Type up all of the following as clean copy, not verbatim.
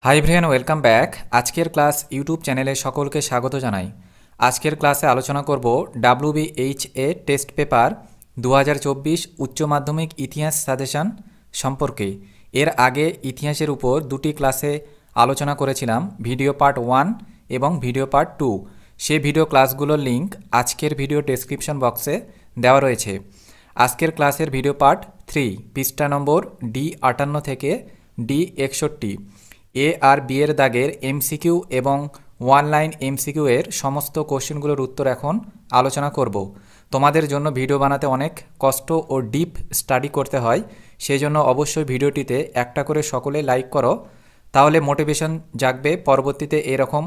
Hi everyone, welcome back. আজকের class YouTube চ্যানেলে সকলকে স্বাগত জানাই। আজকের ক্লাসে আলোচনা করব WBHA টেস্ট পেপার 2024 উচ্চ মাধ্যমিক ইতিহাস সাজেশন সম্পর্কে। এর আগে ইতিহাসের উপর দুটি ক্লাসে আলোচনা করেছিলাম, ভিডিও পার্ট 1 এবং ভিডিও পার্ট 2। সেই ভিডিও ক্লাসগুলোর লিঙ্ক আজকের ভিডিও ডেসক্রিপশন বক্সে দেওয়া রয়েছে। আজকের ক্লাসের ভিডিও পার্ট 3, পৃষ্ঠা নম্বর D58 থেকে D61, এ আর বি এর দাগের এমসিকিউ এবং ওয়ান লাইন এমসিকিউ এর সমস্ত কোশ্চেনগুলোর উত্তর এখন আলোচনা করব। তোমাদের জন্য ভিডিও বানাতে অনেক কষ্ট ও ডিপ স্টাডি করতে হয়, সেই জন্য অবশ্যই ভিডিওটিতে একটা করে সকলে লাইক করো, তাহলে মোটিভেশন জাগবে, পরবর্তীতে এরকম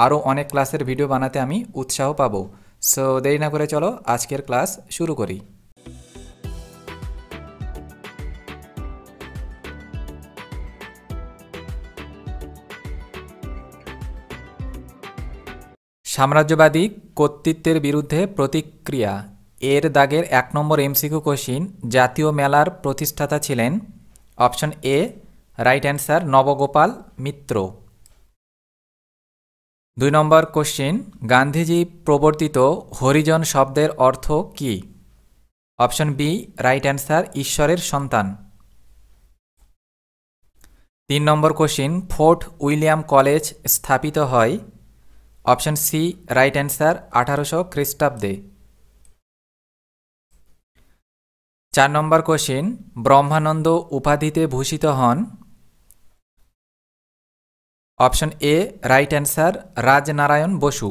আরও অনেক ক্লাসের ভিডিও বানাতে আমি উৎসাহ পাবো। সো দেরি না করে চলো আজকের ক্লাস শুরু করি। সাম্রাজ্যবাদী কর্তৃত্বের বিরুদ্ধে প্রতিক্রিয়া, এর দাগের 1 নম্বর এমসিকিউ কোশ্চিন। জাতীয় মেলার প্রতিষ্ঠাতা ছিলেন? Option A right answer Nabagopal Mitra. 2 number question, Gandhiji প্রবর্তিত হরিজন শব্দের অর্থ কী? অপশন বি রাইট অ্যান্সার ঈশ্বরের সন্তান। 3 number question, fort William college স্থাপিত হয়? অপশন সি রাইট অ্যান্সার 1800 খ্রিস্টাব্দে। 4 নম্বর কোশ্চিন, ব্রহ্মানন্দ উপাধিতে ভূষিত হন? Option A right answer Rajnarayan Basu.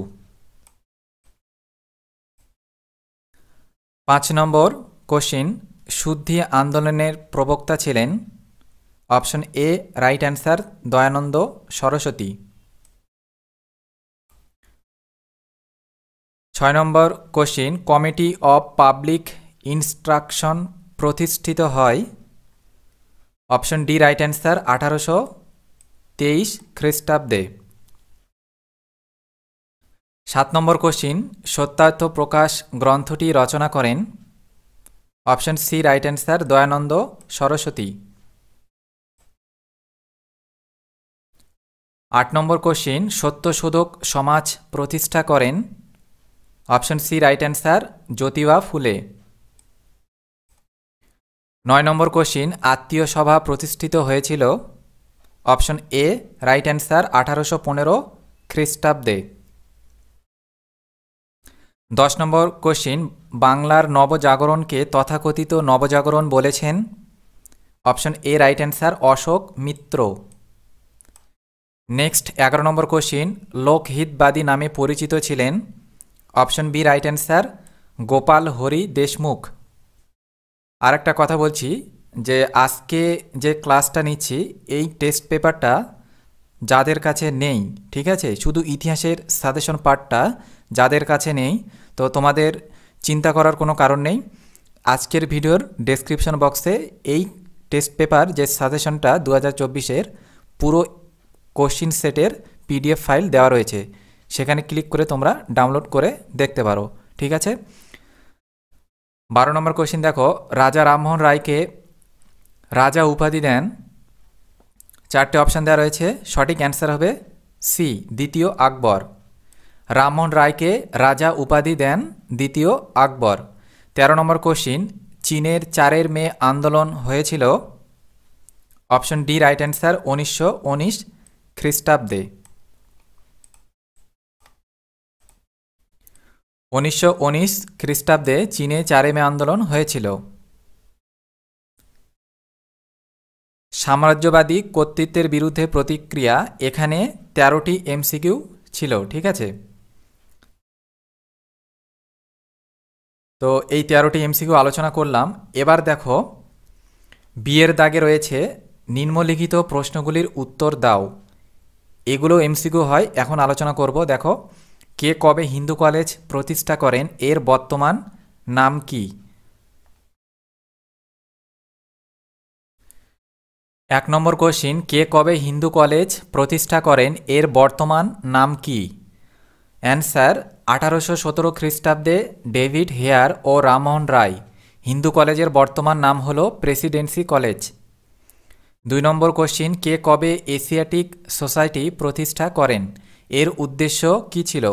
5 number question, শুদ্ধি আন্দোলনের প্রবক্তা ছিলেন? Option A right answer Dayanand Saraswati. 6 number question, committee of public instruction প্রতিষ্ঠিত হয়? অপশন ডি রাইট অ্যান্সার 1823 খ্রিস্টাব্দে। 7 নম্বর কোশ্চিন, সত্যার্থ প্রকাশ গ্রন্থটি রচনা করেন? Option C right answer Dayanand Saraswati. 8 number question, Satyashodhak Samaj প্রতিষ্ঠা করেন? Option C right answer Jyotiba Phule. 9 number question, আত্মীয় সভা প্রতিষ্ঠিত হয়েছিল? অপশন এ রাইট অ্যান্সার 1815 খ্রিস্টাব্দে। 10 নম্বর কোশ্চিন, বাংলার নবজাগরণকে তথাকথিত নবজাগরণ বলেছেন? Option A right answer Ashok Mitra. Next 11 number question, লোকহিতবাদী নামে পরিচিত ছিলেন? Option B right answer Gopal Hari Deshmukh. আর একটা কথা বলছি যে আজকে যে ক্লাসটা নিচ্ছি এই টেস্ট পেপারটা যাদের কাছে নেই, ঠিক আছে, শুধু ইতিহাসের সাজেশন পার্টটা যাদের কাছে নেই, তো তোমাদের চিন্তা করার কোনো কারণ নেই। আজকের ভিডিওর ডেসক্রিপশন বক্সে এই টেস্ট পেপার যে সাজেশনটা 2024-এর পুরো কোশ্চিন সেটের পিডিএফ ফাইল দেওয়া রয়েছে, সেখানে ক্লিক করে তোমরা ডাউনলোড করে দেখতে পারো, ঠিক আছে। 12 নম্বর কোশ্চিন দেখো, রাজা রামমোহন রায়কে রাজা উপাধি দেন? 4টে অপশান দেওয়া রয়েছে, সঠিক অ্যান্সার হবে সি দ্বিতীয় আকবর। রামমোহন রায়কে রাজা উপাধি দেন দ্বিতীয় আকবর। 13 নম্বর কোশ্চিন, চীনের 4 মে আন্দোলন হয়েছিল? অপশন ডি রাইট অ্যান্সার 1919 খ্রিস্টাব্দে। 1919 খ্রিস্টাব্দে চীনে 4 মে আন্দোলন হয়েছিল। সাম্রাজ্যবাদী কর্তৃত্বের বিরুদ্ধে প্রতিক্রিয়া, এখানে 13টি এমসিকিউ ছিল, ঠিক আছে। তো এই 13টি এমসিকিউ আলোচনা করলাম। এবার দেখো বিয়ের দাগে রয়েছে নিম্নলিখিত প্রশ্নগুলির উত্তর দাও। এগুলো এমসিকিউ হয়, এখন আলোচনা করব। দেখো, কে কবে হিন্দু কলেজ প্রতিষ্ঠা করেন? এর বর্তমান নাম কি? 1 নম্বর কোশ্চিন, কে কবে হিন্দু কলেজ প্রতিষ্ঠা করেন? এর বর্তমান নাম কি? অ্যান্সার 1817 খ্রিস্টাব্দে ডেভিড হেয়ার ও রামমোহন রায়। হিন্দু কলেজের বর্তমান নাম হল প্রেসিডেন্সি কলেজ। 2 নম্বর কোশ্চিন, কে কবে এশিয়াটিক সোসাইটি প্রতিষ্ঠা করেন? এর উদ্দেশ্য কী ছিল?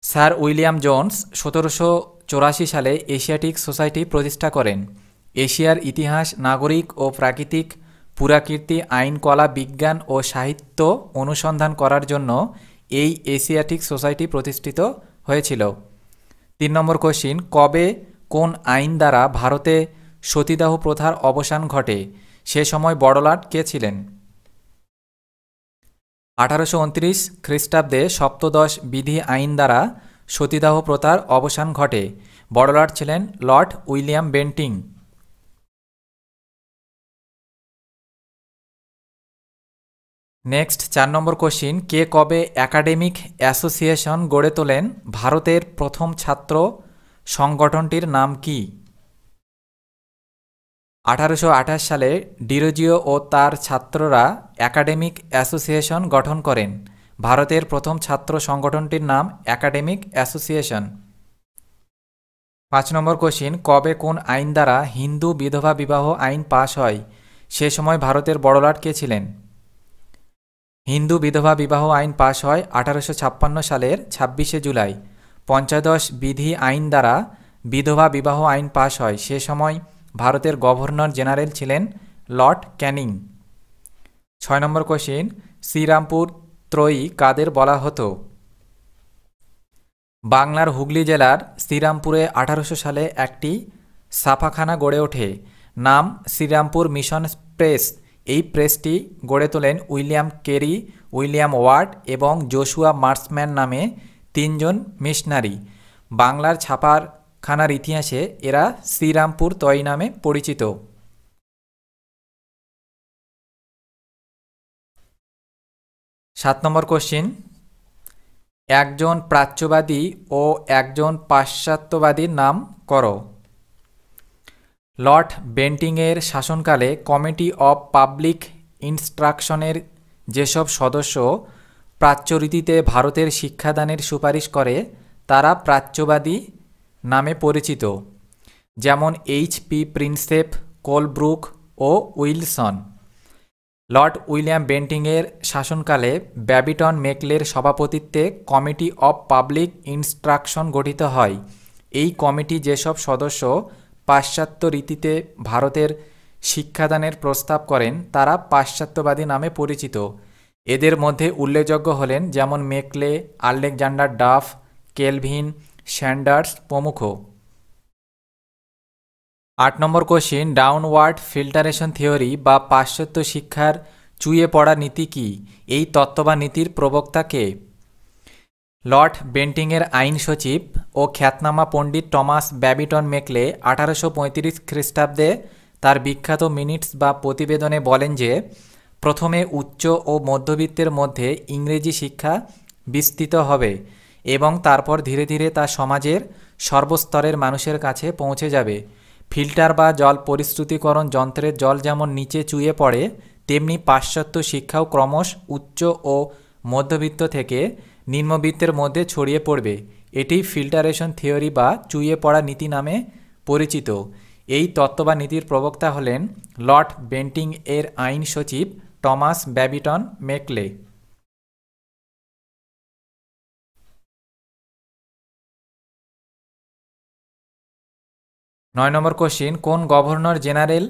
স্যার উইলিয়াম জোন্স 1784 সালে এশিয়াটিক সোসাইটি প্রতিষ্ঠা করেন। এশিয়ার ইতিহাস, নাগরিক ও প্রাকৃতিক পুরাকীর্তি, আইন, কলা, বিজ্ঞান ও সাহিত্য অনুসন্ধান করার জন্য এই এশিয়াটিক সোসাইটি প্রতিষ্ঠিত হয়েছিল। 3 নম্বর কোশ্চিন, কবে কোন আইন দ্বারা ভারতে সতীদাহ প্রথার অবসান ঘটে? সে সময় বড়লাট কে ছিলেন? 1829 খ্রিস্টাব্দে সপ্তদশ বিধি আইন দ্বারা সতীদাহ প্রথার অবসান ঘটে। বড়লাট ছিলেন Lord William Bentinck. Next 4 number question, কে কবে একাডেমিক অ্যাসোসিয়েশন গড়ে তোলেন? ভারতের প্রথম ছাত্র সংগঠনটির নাম কি? 1828 সালে ডিরোজিও ও তার ছাত্ররা একাডেমিক অ্যাসোসিয়েশন গঠন করেন। ভারতের প্রথম ছাত্র সংগঠনটির নাম একাডেমিক অ্যাসোসিয়েশন। 5 নম্বর কোশ্চিন, কবে কোন আইন দ্বারা হিন্দু বিধবা বিবাহ আইন পাশ হয়? সে সময় ভারতের বড়লাট কে ছিলেন? হিন্দু বিধবা বিবাহ আইন পাশ হয় 1856 সালের 26শে জুলাই। পঞ্চদশ বিধি আইন দ্বারা বিধবা বিবাহ আইন পাশ হয়। সে সময় ভারতের গভর্নর জেনারেল ছিলেন Lord Canning. 6 number question, Serampore ত্রয়ী কাদের বলা হতো? বাংলার হুগলি জেলার শ্রীরামপুরে 1800 সালে একটি ছাপাখানা গড়ে ওঠে, নাম শ্রীরামপুর মিশন প্রেস। এই প্রেসটি গড়ে তোলেন উইলিয়াম কেরি, উইলিয়াম ওয়ার্ড এবং জোশুয়া মার্সম্যান নামে 3 জন মিশনারি। বাংলার ছাপাখানার ইতিহাসে এরা শ্রীরামপুর ত্রয়ী নামে পরিচিত। 7 নম্বর কোশ্চিন, একজন প্রাচ্যবাদী ও একজন পাশ্চাত্যবাদীর নাম করো। লর্ড বেন্টিংয়ের শাসনকালে কমিটি অব পাবলিক ইনস্ট্রাকশনের যেসব সদস্য প্রাচ্যরীতিতে ভারতের শিক্ষাদানের সুপারিশ করে তারা প্রাচ্যবাদী নামে পরিচিত, যেমন H.P. প্রিন্সেপ, কোলব্রুক ও উইলসন। লর্ড উইলিয়াম বেন্টিংয়ের শাসনকালে ব্যাবিটন মেকলের সভাপতিত্বে কমিটি অব পাবলিক ইনস্ট্রাকশন গঠিত হয়। এই কমিটি যেসব সদস্য পাশ্চাত্য রীতিতে ভারতের শিক্ষাদানের প্রস্তাব করেন তারা পাশ্চাত্যবাদী নামে পরিচিত। এদের মধ্যে উল্লেখযোগ্য হলেন যেমন Macaulay, Alexander Duff, Kelvin, Sanders প্রমুখ। 8 number question, downward filtration theory বা পাশ্চাত্য শিক্ষার চুইয়ে পড়া নীতি কি? এই তত্ত্ব বা নীতির প্রবক্তা কে? লর্ড বেন্টিংয়ের আইন সচিব ও খ্যাতনামা পণ্ডিত টমাস ব্যাবিটন মেকলে 1835 খ্রিস্টাব্দে তার বিখ্যাত মিনিটস বা প্রতিবেদনে বলেন যে প্রথমে উচ্চ ও মধ্যবিত্তের মধ্যে ইংরেজি শিক্ষা বিস্তৃত হবে এবং তারপর ধীরে ধীরে তা সমাজের সর্বস্তরের মানুষের কাছে পৌঁছে যাবে। ফিল্টার বা জল পরিশ্রুতিকরণ যন্ত্রের জল যেমন নিচে চুইয়ে পড়ে, তেমনি পাশ্চাত্য শিক্ষাও ক্রমশ উচ্চ ও মধ্যবিত্ত থেকে নিম্নবিত্তের মধ্যে ছড়িয়ে পড়বে। এটি ফিল্টারেশন থিওরি বা চুইয়ে পড়া নীতি নামে পরিচিত। এই তত্ত্ব বা নীতির প্রবক্তা হলেন লর্ড বেন্টিং এর আইন সচিব টমাস ব্যাবিটন মেকলে। 9 নম্বর কোশ্চিন, কোন গভর্নর জেনারেল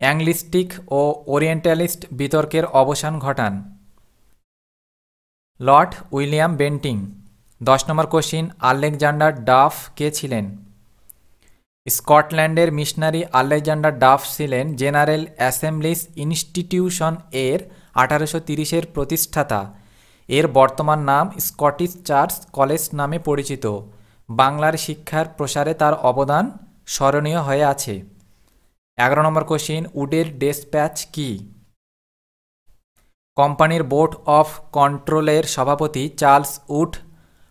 অ্যাংলিস্টিক ও ওরিয়েন্টালিস্ট বিতর্কের অবসান ঘটান? Lord William Bentinck. 10 number question, Alexander Duff কে ছিলেন? স্কটল্যান্ডের মিশনারি আলেকজান্ডার ডাফ ছিলেন জেনারেল অ্যাসেম্বলিজ ইনস্টিটিউশন এর 1830-এর প্রতিষ্ঠাতা। এর বর্তমান নাম স্কটিশ চার্চ কলেজ নামে পরিচিত। বাংলার শিক্ষার প্রসারে তার অবদান স্মরণীয় হয়ে আছে। 11 নম্বর কোশ্চিন, উডের ডেসপ্যাচ কি? কোম্পানির বোর্ড অফ কন্ট্রোলের সভাপতি চার্লস উড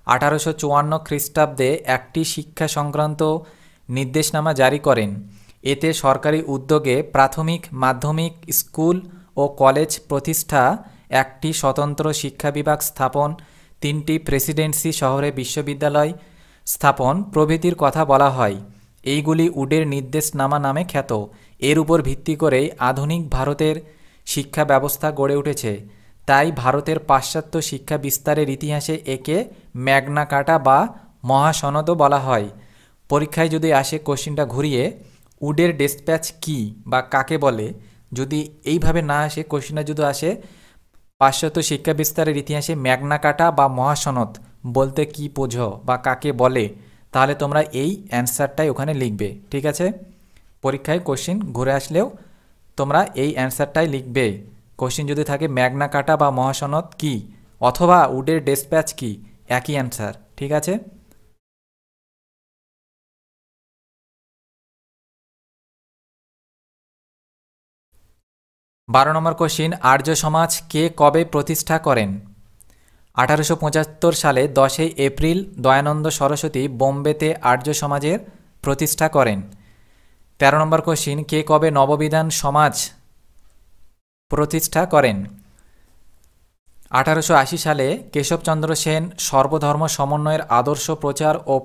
1854 খ্রিস্টাব্দে একটি শিক্ষা সংক্রান্ত নির্দেশনামা জারি করেন। এতে সরকারি উদ্যোগে প্রাথমিক, মাধ্যমিক স্কুল ও কলেজ প্রতিষ্ঠা, একটি স্বতন্ত্র শিক্ষা বিভাগ স্থাপন, 3টি প্রেসিডেন্সি শহরে বিশ্ববিদ্যালয় স্থাপন প্রভৃতির কথা বলা হয়। এইগুলি উডের নির্দেশনামা নামে খ্যাত। এর উপর ভিত্তি করেই আধুনিক ভারতের শিক্ষা ব্যবস্থা গড়ে উঠেছে। তাই ভারতের পাশ্চাত্য শিক্ষা বিস্তারের ইতিহাসে একে ম্যাগনা কার্টা বা মহাসনদও বলা হয়। পরীক্ষায় যদি আসে কোশ্চিনটা ঘুরিয়ে, উডের ডিসপ্যাচ কি বা কাকে বলে, যদি এইভাবে না আসে, কোশ্চিনটা যদি আসে পাশ্চাত্য শিক্ষা বিস্তারের ইতিহাসে ম্যাগনা কার্টা বা মহাসনদ বলতে কি বোঝো বা কাকে বলে, তাহলে তোমরা এই অ্যান্সারটাই ওখানে লিখবে। ঠিক আছে, পরীক্ষায় কোশ্চিন ঘুরে আসলেও তোমরা এই অ্যান্সারটাই লিখবে। কোশ্চিন যদি থাকে ম্যাগনা কার্টা বা মহাসনদ কি অথবা উডের ডিসপ্যাচ কি, একই অ্যান্সার। ঠিক আছে, 12 নম্বর কোশ্চিন, আর্য সমাজ কে কবে প্রতিষ্ঠা করেন? 1875 সালে 10 এপ্রিল দয়ানন্দ সরস্বতী বোম্বেতে আর্য সমাজের প্রতিষ্ঠা করেন। 13 নম্বর কোশ্চিন, কে কবে নববিধান সমাজ প্রতিষ্ঠা করেন? 1880 সালে কেশবচন্দ্র সেন সর্বধর্ম সমন্বয়ের আদর্শ প্রচার ও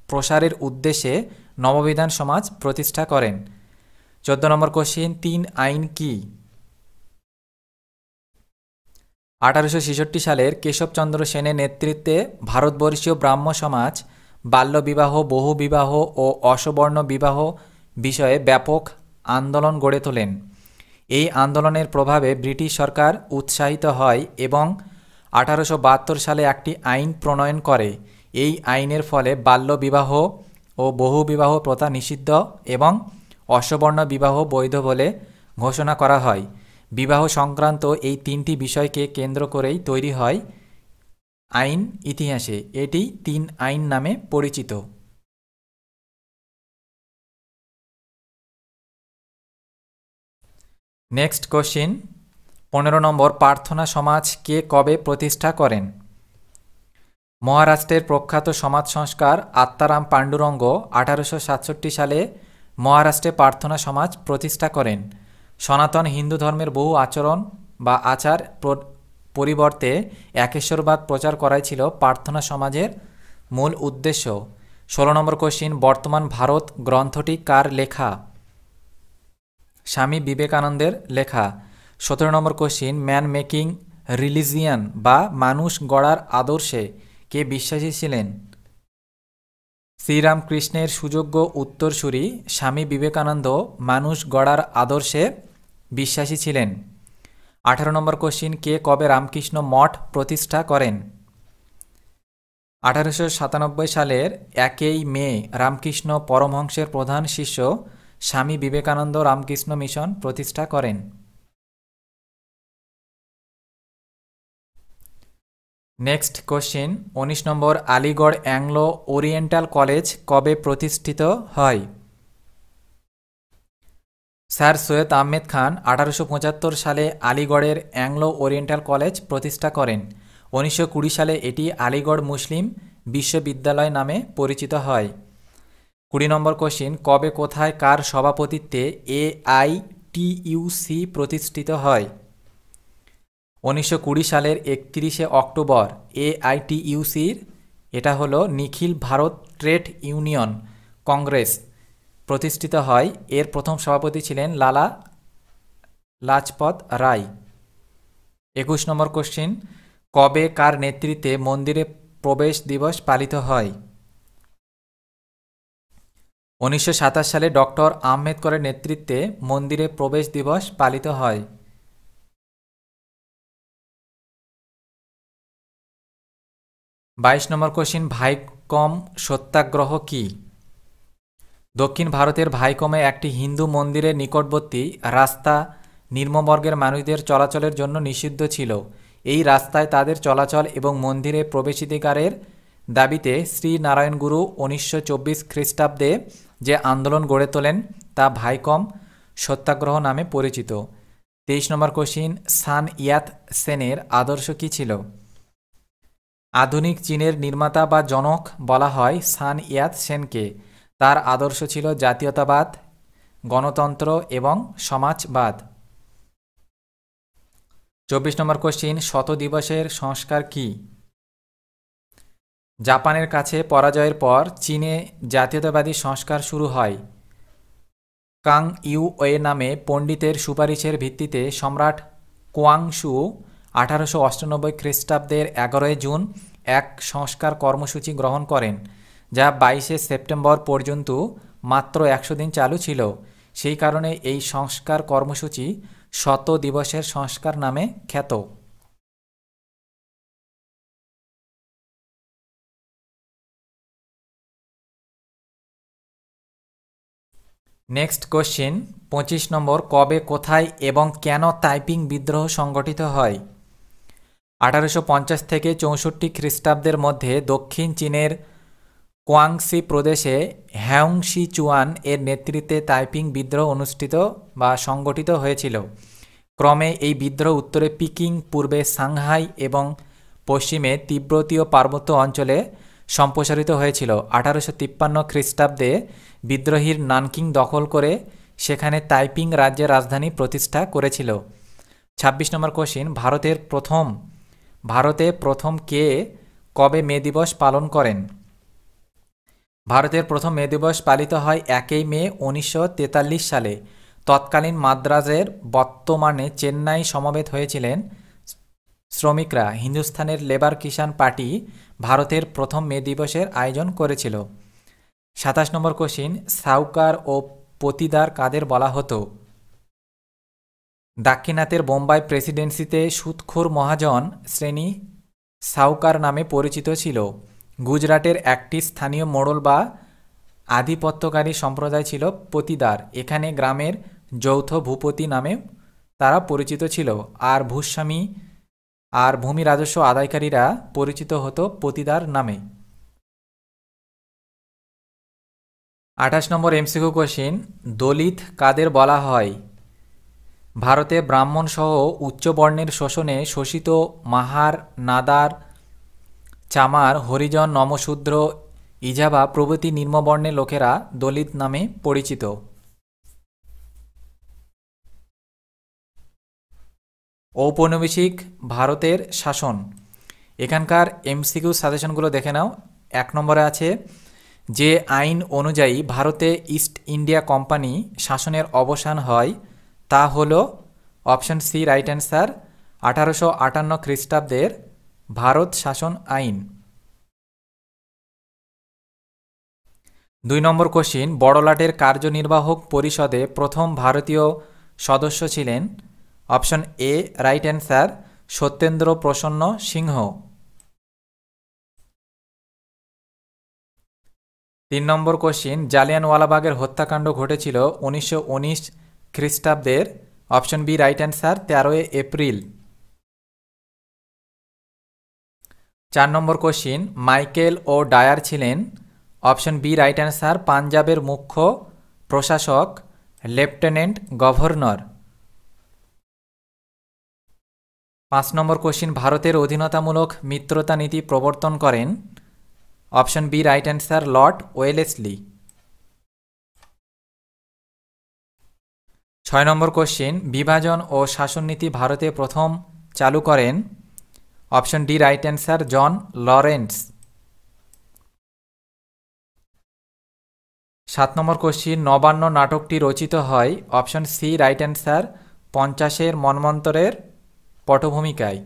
প্রসারের উদ্দেশ্যে নববিধান সমাজ প্রতিষ্ঠা করেন। 14 নম্বর কোশ্চিন, 3 আইন কি? 1866 সালের কেশবচন্দ্র সেনের নেতৃত্বে ভারতবর্ষীয় ব্রাহ্ম সমাজ বাল্যবিবাহ, বহুবিবাহ ও অসবর্ণ বিবাহ বিষয়ে ব্যাপক আন্দোলন গড়ে তোলেন। এই আন্দোলনের প্রভাবে ব্রিটিশ সরকার উৎসাহিত হয় এবং 1872 সালে একটি আইন প্রণয়ন করে। এই আইনের ফলে বাল্যবিবাহ ও বহুবিবাহ প্রথা নিষিদ্ধ এবং অসবর্ণ বিবাহ বৈধ বলে ঘোষণা করা হয়। বিবাহ সংক্রান্ত এই 3টি বিষয়কে কেন্দ্র করেই তৈরি হয় আইন ইতিহাসে। এটি 3 আইন নামে পরিচিত। নেক্সট কোশ্চিন, 15 নম্বর, প্রার্থনা সমাজ কে কবে প্রতিষ্ঠা করেন? মহারাষ্ট্রের প্রখ্যাত সমাজ সংস্কার আত্মারাম পাণ্ডুরঙ্গ 1867 সালে মহারাষ্ট্রে প্রার্থনা সমাজ প্রতিষ্ঠা করেন। সনাতন হিন্দু ধর্মের বহু আচরণ বা আচার পরিবর্তে একেশ্বরবাদ প্রচার করাই ছিল প্রার্থনা সমাজের মূল উদ্দেশ্য। 16 নম্বর কোশ্চিন, বর্তমান ভারত গ্রন্থটি কার লেখা? স্বামী বিবেকানন্দের লেখা। 17 নম্বর কোশ্চিন, ম্যান মেকিং রিলিজিয়ান বা মানুষ গড়ার আদর্শে কে বিশ্বাসী ছিলেন? শ্রীরামকৃষ্ণের সুযোগ্য উত্তরসূরি স্বামী বিবেকানন্দ মানুষ গড়ার আদর্শে বিশ্বাসী ছিলেন। 18 নম্বর কোশ্চিন, কে কবে রামকৃষ্ণ মঠ প্রতিষ্ঠা করেন? 1897 সালের 1 মে রামকৃষ্ণ পরমহংসের প্রধান শিষ্য স্বামী বিবেকানন্দ রামকৃষ্ণ মিশন প্রতিষ্ঠা করেন। নেক্সট কোশ্চিন, 19 নম্বর, আলিগড় অ্যাংলো ওরিয়েন্টাল কলেজ কবে প্রতিষ্ঠিত হয়? স্যার সৈয়দ আহমেদ খান 1875 সালে আলিগড়ের অ্যাংলো ওরিয়েন্টাল কলেজ প্রতিষ্ঠা করেন। 1920 সালে এটি আলিগড় মুসলিম বিশ্ববিদ্যালয় নামে পরিচিত হয়। 20 নম্বর কোশ্চিন, কবে কোথায় কার সভাপতিত্বে AITUC প্রতিষ্ঠিত হয়? 1920 সালের 31 অক্টোবর AITUCর, এটা হলো নিখিল ভারত ট্রেড ইউনিয়ন কংগ্রেস, প্রতিষ্ঠিত হয়। এর প্রথম সভাপতি ছিলেন লালা লাজপত রায়। 21 নম্বর কোশ্চিন, কবে কার নেতৃত্বে মন্দিরে প্রবেশ দিবস পালিত হয়? 1927 সালে ডক্টর আম্বেদকরের নেতৃত্বে মন্দিরে প্রবেশ দিবস পালিত হয়। 22 নম্বর কোশ্চিন, ভাইকম সত্যাগ্রহ কি? দক্ষিণ ভারতের ভাইকমে একটি হিন্দু মন্দিরের নিকটবর্তী রাস্তা নিম্নবর্গের মানুষদের চলাচলের জন্য নিষিদ্ধ ছিল। এই রাস্তায় তাদের চলাচল এবং মন্দিরে প্রবেশাধিকারের দাবিতে শ্রী নারায়ণ গুরু 1924 খ্রিস্টাব্দে যে আন্দোলন গড়ে তোলেন তা ভাইকম সত্যাগ্রহ নামে পরিচিত। 23 নম্বর কোশ্চিন, সান ইয়াত সেনের আদর্শ কী ছিল? আধুনিক চীনের নির্মাতা বা জনক বলা হয় সান ইয়াত সেনকে। তার আদর্শ ছিল জাতীয়তাবাদ, গণতন্ত্র এবং সমাজবাদ। 24 নম্বর কোশ্চিন, শত দিবসের সংস্কার কি? জাপানের কাছে পরাজয়ের পর চীনে জাতীয়তাবাদী সংস্কার শুরু হয়। কাং ইউয়ে নামে পণ্ডিতের সুপারিশের ভিত্তিতে সম্রাট কোয়াংশু 1898 খ্রিস্টাব্দের 11 জুন এক সংস্কার কর্মসূচি গ্রহণ করেন, যা 22 সেপ্টেম্বর পর্যন্ত মাত্র 100 দিন চালু ছিল। সেই কারণে এই সংস্কার কর্মসূচি 100 দিবসের সংস্কার নামে খ্যাত। নেক্সট কোশ্চেন 25 নম্বর, কবে, কোথায় এবং কেন তাইপিং বিদ্রোহ সংগঠিত হয়? 1850 থেকে 64 খ্রিস্টাব্দের মধ্যে দক্ষিণ চীনের কোয়াংসি প্রদেশে হ্যাংশিচুয়ান এর নেতৃত্বে তাইপিং বিদ্রোহ অনুষ্ঠিত বা সংগঠিত হয়েছিল। ক্রমে এই বিদ্রোহ উত্তরে পিকিং, পূর্বে সাংহাই এবং পশ্চিমে তিব্বতীয় পার্বত্য অঞ্চলে সম্প্রসারিত হয়েছিল। 1853 খ্রিস্টাব্দে বিদ্রোহীর নানকিং দখল করে সেখানে তাইপিং রাজ্যের রাজধানী প্রতিষ্ঠা করেছিল। 26 নম্বর কোশ্চিন, ভারতে প্রথম কে কবে মে দিবস পালন করেন? ভারতের প্রথম মে দিবস পালিত হয় 1 মে 1943 সালে। তৎকালীন মাদ্রাজের বর্তমানে চেন্নাই সমবেত হয়েছিলেন শ্রমিকরা। হিন্দুস্তানের লেবার কিষাণ পার্টি ভারতের প্রথম মে দিবসের আয়োজন করেছিল। 27 নম্বর কোশ্চিন, সাউকার ও পতিদার কাদের বলা হতো? দাক্ষিণাত্যের বোম্বাই প্রেসিডেন্সিতে সুদখোর মহাজন শ্রেণী সাউকার নামে পরিচিত ছিল। গুজরাটের একটি স্থানীয় মোড়ল বা আধিপত্যকারী সম্প্রদায় ছিল পতিদার। এখানে গ্রামের যৌথ ভূপতি নামে তারা পরিচিত ছিল, আর ভূস্বামী আর ভূমি রাজস্ব আদায়কারীরা পরিচিত হতো পতিদার নামে। 28 নম্বর এমসিকিউ কোশ্চিন, দলিত কাদের বলা হয়? ভারতে ব্রাহ্মণ সহ উচ্চ বর্ণের শোষণে শোষিত মাহার, নাদার, চামার, হরিজন, নমশূদ্র, ইজাবা প্রভৃতি নিম্নবর্ণের লোকেরা দলিত নামে পরিচিত। ঔপনিবেশিক ভারতের শাসন। এখানকার এমসিকিউ সাজেশনগুলো দেখে নাও। 1 নম্বরে আছে, যে আইন অনুযায়ী ভারতে ইস্ট ইন্ডিয়া কোম্পানি শাসনের অবসান হয় তা হল অপশন সি রাইট অ্যান্সার 1858 খ্রিস্টাব্দের ভারত শাসন আইন। 2 নম্বর কোশ্চিন, বড়লাটের কার্যনির্বাহক পরিষদে প্রথম ভারতীয় সদস্য ছিলেন? Option A right answer Satyendra প্রসন্ন সিংহ। 3 নম্বর কোশ্চিন, জালিয়ানওয়ালাবাগের হত্যাকাণ্ড ঘটেছিল 1919 খ্রিস্টাব্দের? Option B right answer 13 April. 4 number question, Michael O'Dwyer ছিলেন? অপশন বি রাইট অ্যান্সার পাঞ্জাবের মুখ্য প্রশাসক, লেফটেন্যান্ট গভর্নর। 5 নম্বর কোশ্চিন, ভারতের অধীনতামূলক মিত্রতা নীতি প্রবর্তন করেন? Option B right answer Lord Wellesley. 6 number question, বিভাজন ও শাসননীতি ভারতে প্রথম চালু করেন? Option D right answer John Lawrence. 7 number question, Nabanna নাটকটি রচিত হয়? অপশন সি রাইট অ্যান্সার 50-এর মন্বন্তরের পটভূমিকায়।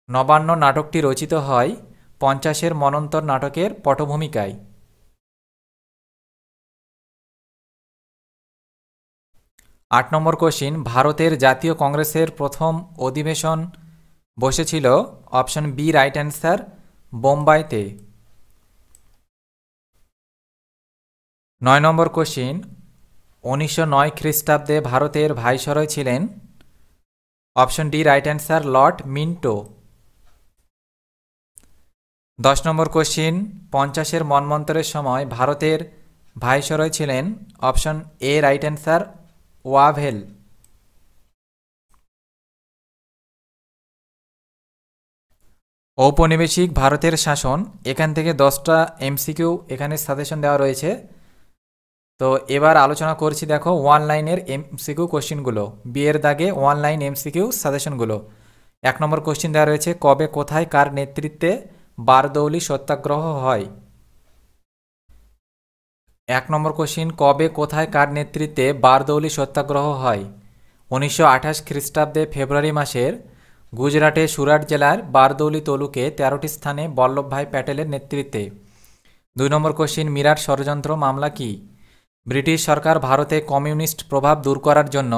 নবান্ন নাটকটি রচিত হয় 50-এর মন্বন্তর নাটকের পটভূমিকায়। 8 নম্বর কোশ্চিন, ভারতের জাতীয় কংগ্রেসের প্রথম অধিবেশন বসেছিল? অপশন বি রাইট অ্যান্সার বোম্বাইতে। 9 নম্বর কোশ্চিন, 1909 খ্রিস্টাব্দে ভারতের ভাইসরয় ছিলেন? Option D right answer Lord Minto. 10 number question, 50-এর মন্বন্তরের সময় ভারতের ভাইসরয় ছিলেন? Option A right answer Wavell. ঔপনিবেশিক ভারতের শাসন। এখান থেকে 10টা এমসিকিউ এখানে সাজেশন দেওয়া রয়েছে। তো এবার আলোচনা করছি, দেখো 1 লাইনের এমসিকিউ কোশ্চিনগুলো, বিয়ের দাগে 1 লাইন এমসিকিউ সাজেশনগুলো। 1 নম্বর কোশ্চিন দেওয়া রয়েছে, কবে, কোথায়, কার নেতৃত্বে বারদৌলি সত্যাগ্রহ হয়? এক নম্বর কোশ্চিন, কবে কোথায় কার নেতৃত্বে বারদৌলি সত্যাগ্রহ হয়? 1928 খ্রিস্টাব্দে ফেব্রুয়ারি মাসের গুজরাটে সুরাট জেলার বারদৌলি তলুকে 13টি স্থানে বল্লভভাই প্যাটেলের নেতৃত্বে। 2 নম্বর কোশ্চিন, মিরাট ষড়যন্ত্র মামলা কি? ব্রিটিশ সরকার ভারতে কমিউনিস্ট প্রভাব দূর করার জন্য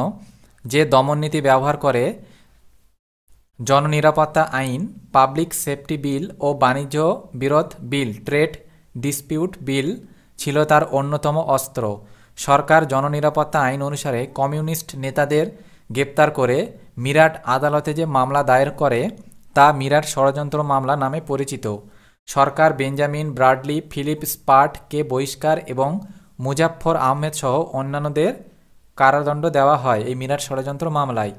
যে দমননীতি ব্যবহার করে জননিরাপত্তা আইন, পাবলিক সেফটি বিল ও বাণিজ্য বিরোধ বিল, ট্রেড ডিসপিউট বিল ছিল তার অন্যতম অস্ত্র। সরকার জননিরাপত্তা আইন অনুসারে কমিউনিস্ট নেতাদের গ্রেপ্তার করে মিরাট আদালতে যে মামলা দায়ের করে তা মিরাট ষড়যন্ত্র মামলা নামে পরিচিত। সরকার বেঞ্জামিন ব্রাডলি, ফিলিপ স্পার্টকে বহিষ্কার এবং মুজাফফর আহমেদ সহ অন্যান্যদের কারাদণ্ড দেওয়া হয় এই মিরাট ষড়যন্ত্র মামলায়।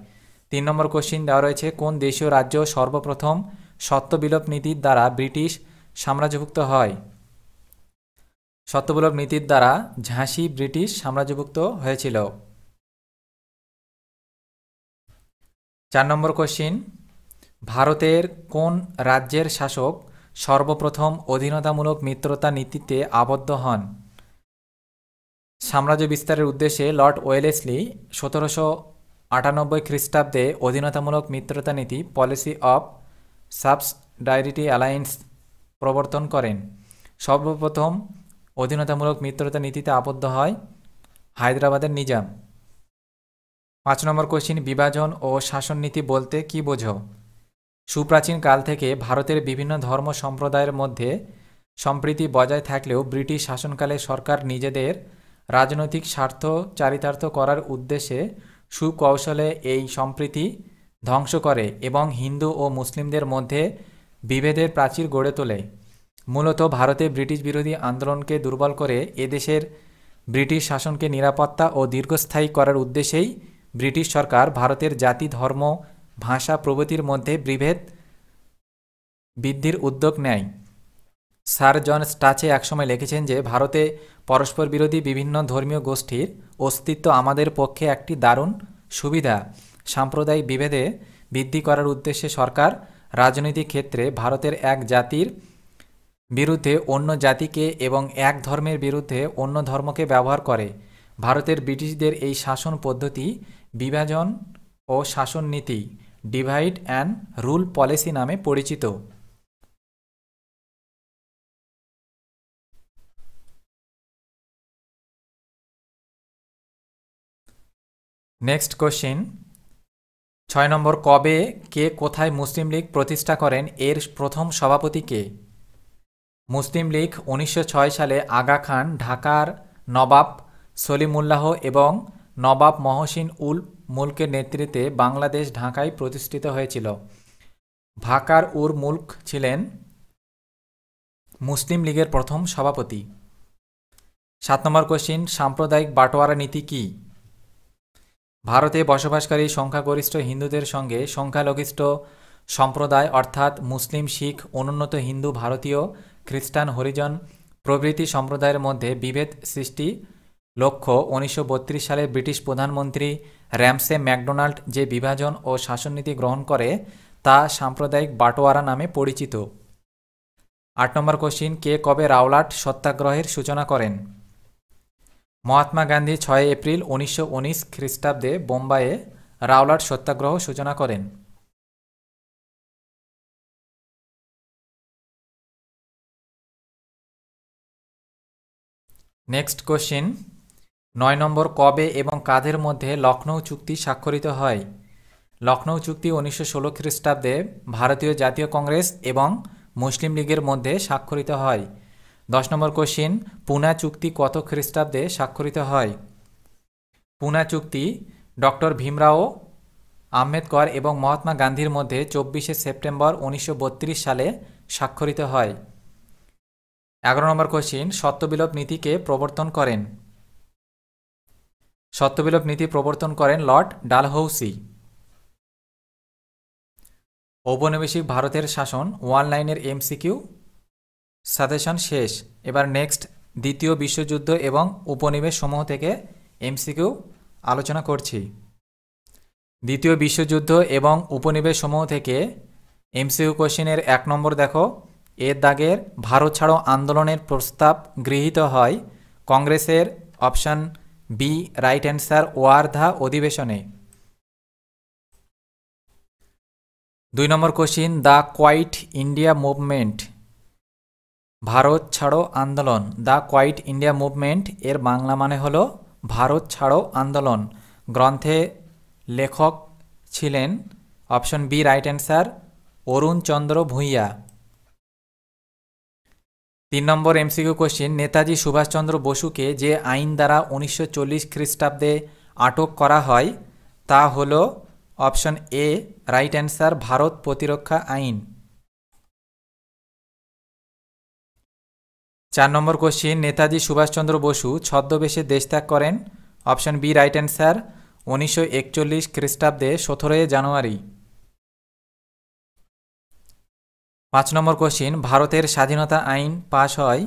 3 নম্বর কোশ্চিন দেওয়া রয়েছে, কোন দেশীয় রাজ্য সর্বপ্রথম সত্যবিলোপ নীতির দ্বারা ব্রিটিশ সাম্রাজ্যভুক্ত হয়? সত্যবিলোপ নীতির দ্বারা ঝাঁসি ব্রিটিশ সাম্রাজ্যভুক্ত হয়েছিল। 4 নম্বর কোশ্চিন, ভারতের কোন রাজ্যের শাসক সর্বপ্রথম অধীনতামূলক মিত্রতা নীতিতে আবদ্ধ হন? সাম্রাজ্য বিস্তারের উদ্দেশ্যে লর্ড ওয়েলেসলি 1798 খ্রিস্টাব্দে অধীনতামূলক মিত্রতা নীতি, পলিসি অফ সাবসিডারিটি অ্যালায়েন্স প্রবর্তন করেন। সর্বপ্রথম অধীনতামূলক মিত্রতা নীতিতে আবদ্ধ হয় হায়দ্রাবাদের নিজাম। 5 নম্বর কোশ্চিন, বিভাজন ও শাসননীতি বলতে কি বোঝো? সুপ্রাচীন কাল থেকে ভারতের বিভিন্ন ধর্ম সম্প্রদায়ের মধ্যে সম্প্রীতি বজায় থাকলেও ব্রিটিশ শাসনকালে সরকার নিজেদের রাজনৈতিক স্বার্থ চারিতার্থ করার উদ্দেশ্যে সুকৌশলে এই সম্প্রীতি ধ্বংস করে এবং হিন্দু ও মুসলিমদের মধ্যে বিভেদের প্রাচীর গড়ে তোলে। মূলত ভারতে ব্রিটিশ বিরোধী আন্দোলনকে দুর্বল করে এদেশের ব্রিটিশ শাসনকে নিরাপত্তা ও দীর্ঘস্থায়ী করার উদ্দেশ্যেই ব্রিটিশ সরকার ভারতের জাতি, ধর্ম, ভাষা প্রভৃতির মধ্যে বিভেদ বৃদ্ধির উদ্যোগ নেয়। স্যার জন স্টাচে একসময় লিখেছেন যে ভারতে পরস্পর বিরোধী বিভিন্ন ধর্মীয় গোষ্ঠীর অস্তিত্ব আমাদের পক্ষে একটি দারুণ সুবিধা। সাম্প্রদায়িক বিভেদে বৃদ্ধি করার উদ্দেশ্যে সরকার রাজনৈতিক ক্ষেত্রে ভারতের এক জাতির বিরুদ্ধে অন্য জাতিকে এবং এক ধর্মের বিরুদ্ধে অন্য ধর্মকে ব্যবহার করে। ভারতের ব্রিটিশদের এই শাসন পদ্ধতি বিভাজন ও শাসন নীতি, ডিভাইড অ্যান্ড রুল পলিসি নামে পরিচিত। নেক্সট কোশ্চিন, 6 নম্বর, কবে কে কোথায় মুসলিম লীগ প্রতিষ্ঠা করেন? এর প্রথম সভাপতি কে? মুসলিম লীগ 1906 সালে আগা খান, ঢাকার নবাব সলিমুল্লাহ এবং নবাব মহসিন উল মুলকের নেতৃত্বে বাংলাদেশ ঢাকায় প্রতিষ্ঠিত হয়েছিল। ভাকার উর মুলক ছিলেন মুসলিম লীগের প্রথম সভাপতি। 7 নম্বর কোশ্চিন, সাম্প্রদায়িক বাটোয়ারা নীতি কি? ভারতে বসবাসকারী সংখ্যাগরিষ্ঠ হিন্দুদের সঙ্গে সংখ্যালঘিষ্ঠ সম্প্রদায় অর্থাৎ মুসলিম, শিখ, অনুন্নত হিন্দু, ভারতীয়, খ্রিস্টান, হরিজন প্রভৃতি সম্প্রদায়ের মধ্যে বিভেদ সৃষ্টি লক্ষ্য 1932 সালে ব্রিটিশ প্রধানমন্ত্রী র্যামসে ম্যাকডোনাল্ড যে বিভাজন ও শাসননীতি গ্রহণ করে তা সাম্প্রদায়িক বাটোয়ারা নামে পরিচিত। 8 নম্বর কোশ্চিন, কে কবে রাওলাট সত্যাগ্রহের সূচনা করেন? মহাত্মা গান্ধী 6 এপ্রিল 1919 খ্রিস্টাব্দে বোম্বাইয়ে রাওলাট সত্যাগ্রহ সূচনা করেন। নেক্সট কোশ্চিন, 9 নম্বর, কবে এবং কাদের মধ্যে লখনৌ চুক্তি স্বাক্ষরিত হয়? লখনৌ চুক্তি 1916 খ্রিস্টাব্দে ভারতীয় জাতীয় কংগ্রেস এবং মুসলিম লীগের মধ্যে স্বাক্ষরিত হয়। 10 নম্বর কোশ্চিন, পুনা চুক্তি কত খ্রিস্টাব্দে স্বাক্ষরিত হয়? পুনা চুক্তি ডক্টর ভীমরাও আম্বেদকর এবং মহাত্মা গান্ধীর মধ্যে 24শে সেপ্টেম্বর 1932 সালে স্বাক্ষরিত হয়। 11 নম্বর কোশ্চিন, সত্যবিলোপ নীতিকে প্রবর্তন করেন? সত্যবিলোপ নীতি প্রবর্তন করেন লর্ড ডালহৌসি। ঔপনিবেশিক ভারতের শাসন 1 লাইনের এমসিকিউ সাজেশন শেষ। এবার নেক্সট দ্বিতীয় বিশ্বযুদ্ধ এবং উপনিবেশ সমূহ থেকে এমসিকিউ আলোচনা করছি। দ্বিতীয় বিশ্বযুদ্ধ এবং উপনিবেশ সমূহ থেকে এমসিকিউ কোশ্চেনের 1 নম্বর দেখো, এর দাগের ভারত ছাড়ো আন্দোলনের প্রস্তাব গৃহীত হয় কংগ্রেসের? Option B right answer, Wardha অধিবেশনে। 2 number question, the Quit India movement, Bharat ছাড়ো আন্দোলন। দ্য কোয়াইট ইন্ডিয়া মুভমেন্ট এর বাংলা মানে হলো ভারত ছাড়ো আন্দোলন। গ্রন্থে লেখক ছিলেন? অপশন বি রাইট অ্যান্সার, অরুণ চন্দ্র ভূঁইয়া। 3 নম্বর এমসিকিউ কোশ্চিন, নেতাজি সুভাষচন্দ্র বসুকে যে আইন দ্বারা 1940 খ্রিস্টাব্দে আটক করা হয় তা হল? Option A right answer, Bharat প্রতিরক্ষা আইন। 4 নম্বর কোশ্চিন, নেতাজি সুভাষচন্দ্র বসু ছদ্মবেশে দেশত্যাগ করেন? অপশন বি রাইট অ্যান্সার, 1941 খ্রিস্টাব্দে 17 জানুয়ারি। 5 নম্বর কোশ্চিন, ভারতের স্বাধীনতা আইন পাশ হয়?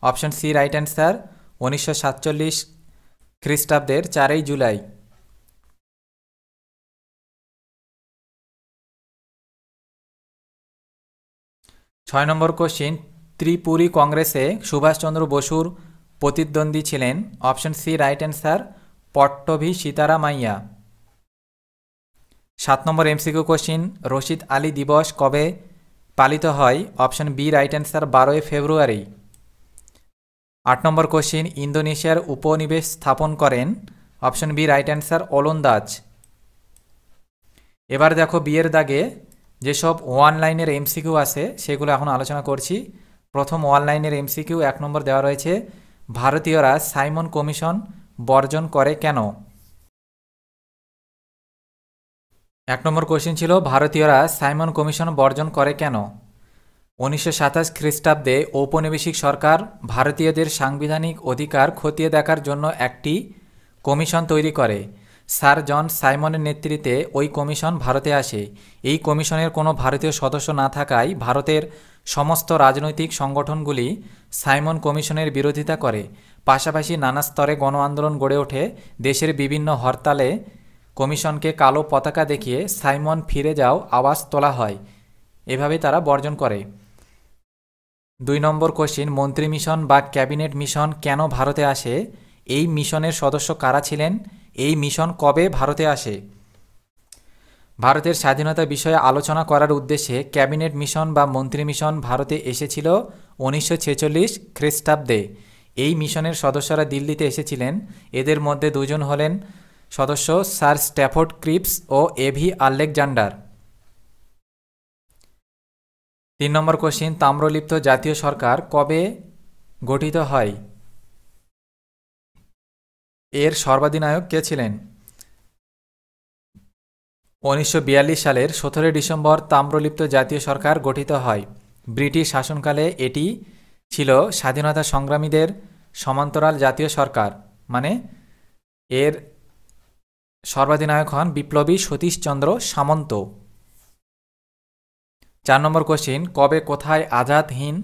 অপশন সি রাইট অ্যান্সার, 1947 খ্রিস্টাব্দের 4 জুলাই। 6 নম্বর কোশ্চিন, ত্রিপুরী কংগ্রেসে সুভাষচন্দ্র বসুর প্রতিদ্বন্দ্বী ছিলেন? Option C right answer, Pattabhi Sitaramayya. 7 number MCQ question, Rashid Ali দিবস কবে পালিত হয়? Option B right answer, 12 February. 8 number question, ইন্দোনেশিয়ার উপনিবেশ স্থাপন করেন? অপশন বি রাইট অ্যান্সার, ওলন্দাজ। এবার দেখো বিয়ের দাগে যেসব ওয়ান লাইনের এমসিকিউ আছে সেগুলো এখন আলোচনা করছি। প্রথম ওয়ান লাইনের এমসিকিউ 1 নম্বর দেওয়া রয়েছে, ভারতীয়রা সাইমন কমিশন বর্জন করে কেন? 1 নম্বর কোশ্চিন ছিল, ভারতীয়রা সাইমন কমিশন বর্জন করে কেন? 1927 খ্রিস্টাব্দে ঔপনিবেশিক সরকার ভারতীয়দের সাংবিধানিক অধিকার খতিয়ে দেখার জন্য একটি কমিশন তৈরি করে। স্যার জন সাইমনের নেতৃত্বে ওই কমিশন ভারতে আসে। এই কমিশনের কোনো ভারতীয় সদস্য না থাকায় ভারতের সমস্ত রাজনৈতিক সংগঠনগুলি সাইমন কমিশনের বিরোধিতা করে। পাশাপাশি নানা স্তরে গণ আন্দোলন গড়ে ওঠে। দেশের বিভিন্ন হরতালে কমিশনকে কালো পতাকা দেখিয়ে সাইমন ফিরে যাও আওয়াজ তোলা হয়। এভাবে তারা বর্জন করে। 2 নম্বর কোশ্চিন, মন্ত্রী মিশন বা ক্যাবিনেট মিশন কেন ভারতে আসে? এই মিশনের সদস্য কারা ছিলেন? এই মিশন কবে ভারতে আসে? ভারতের স্বাধীনতা বিষয়ে আলোচনা করার উদ্দেশ্যে ক্যাবিনেট মিশন বা মন্ত্রী মিশন ভারতে এসেছিল 1946 খ্রিস্টাব্দে। এই মিশনের সদস্যরা দিল্লিতে এসেছিলেন। এদের মধ্যে 2 জন হলেন সদস্য স্যার স্ট্যাফোর্ড ক্রিপস ও AV Alexander. 3 number question, Tamralipta জাতীয় সরকার কবে গঠিত হয়? এর সর্বাধিনায়ক কে ছিলেন? 1942 সালের 17 ডিসেম্বর তাম্রলিপ্ত জাতীয় সরকার গঠিত হয়। ব্রিটিশ শাসনকালে এটি ছিল স্বাধীনতা সংগ্রামীদের সমান্তরাল জাতীয় সরকার, মানে এর সর্বাধিনায়ক হন বিপ্লবী সতীশচন্দ্র সামন্ত। 4 নম্বর কোশ্চিন, কবে কোথায় আজাদ হিন্দ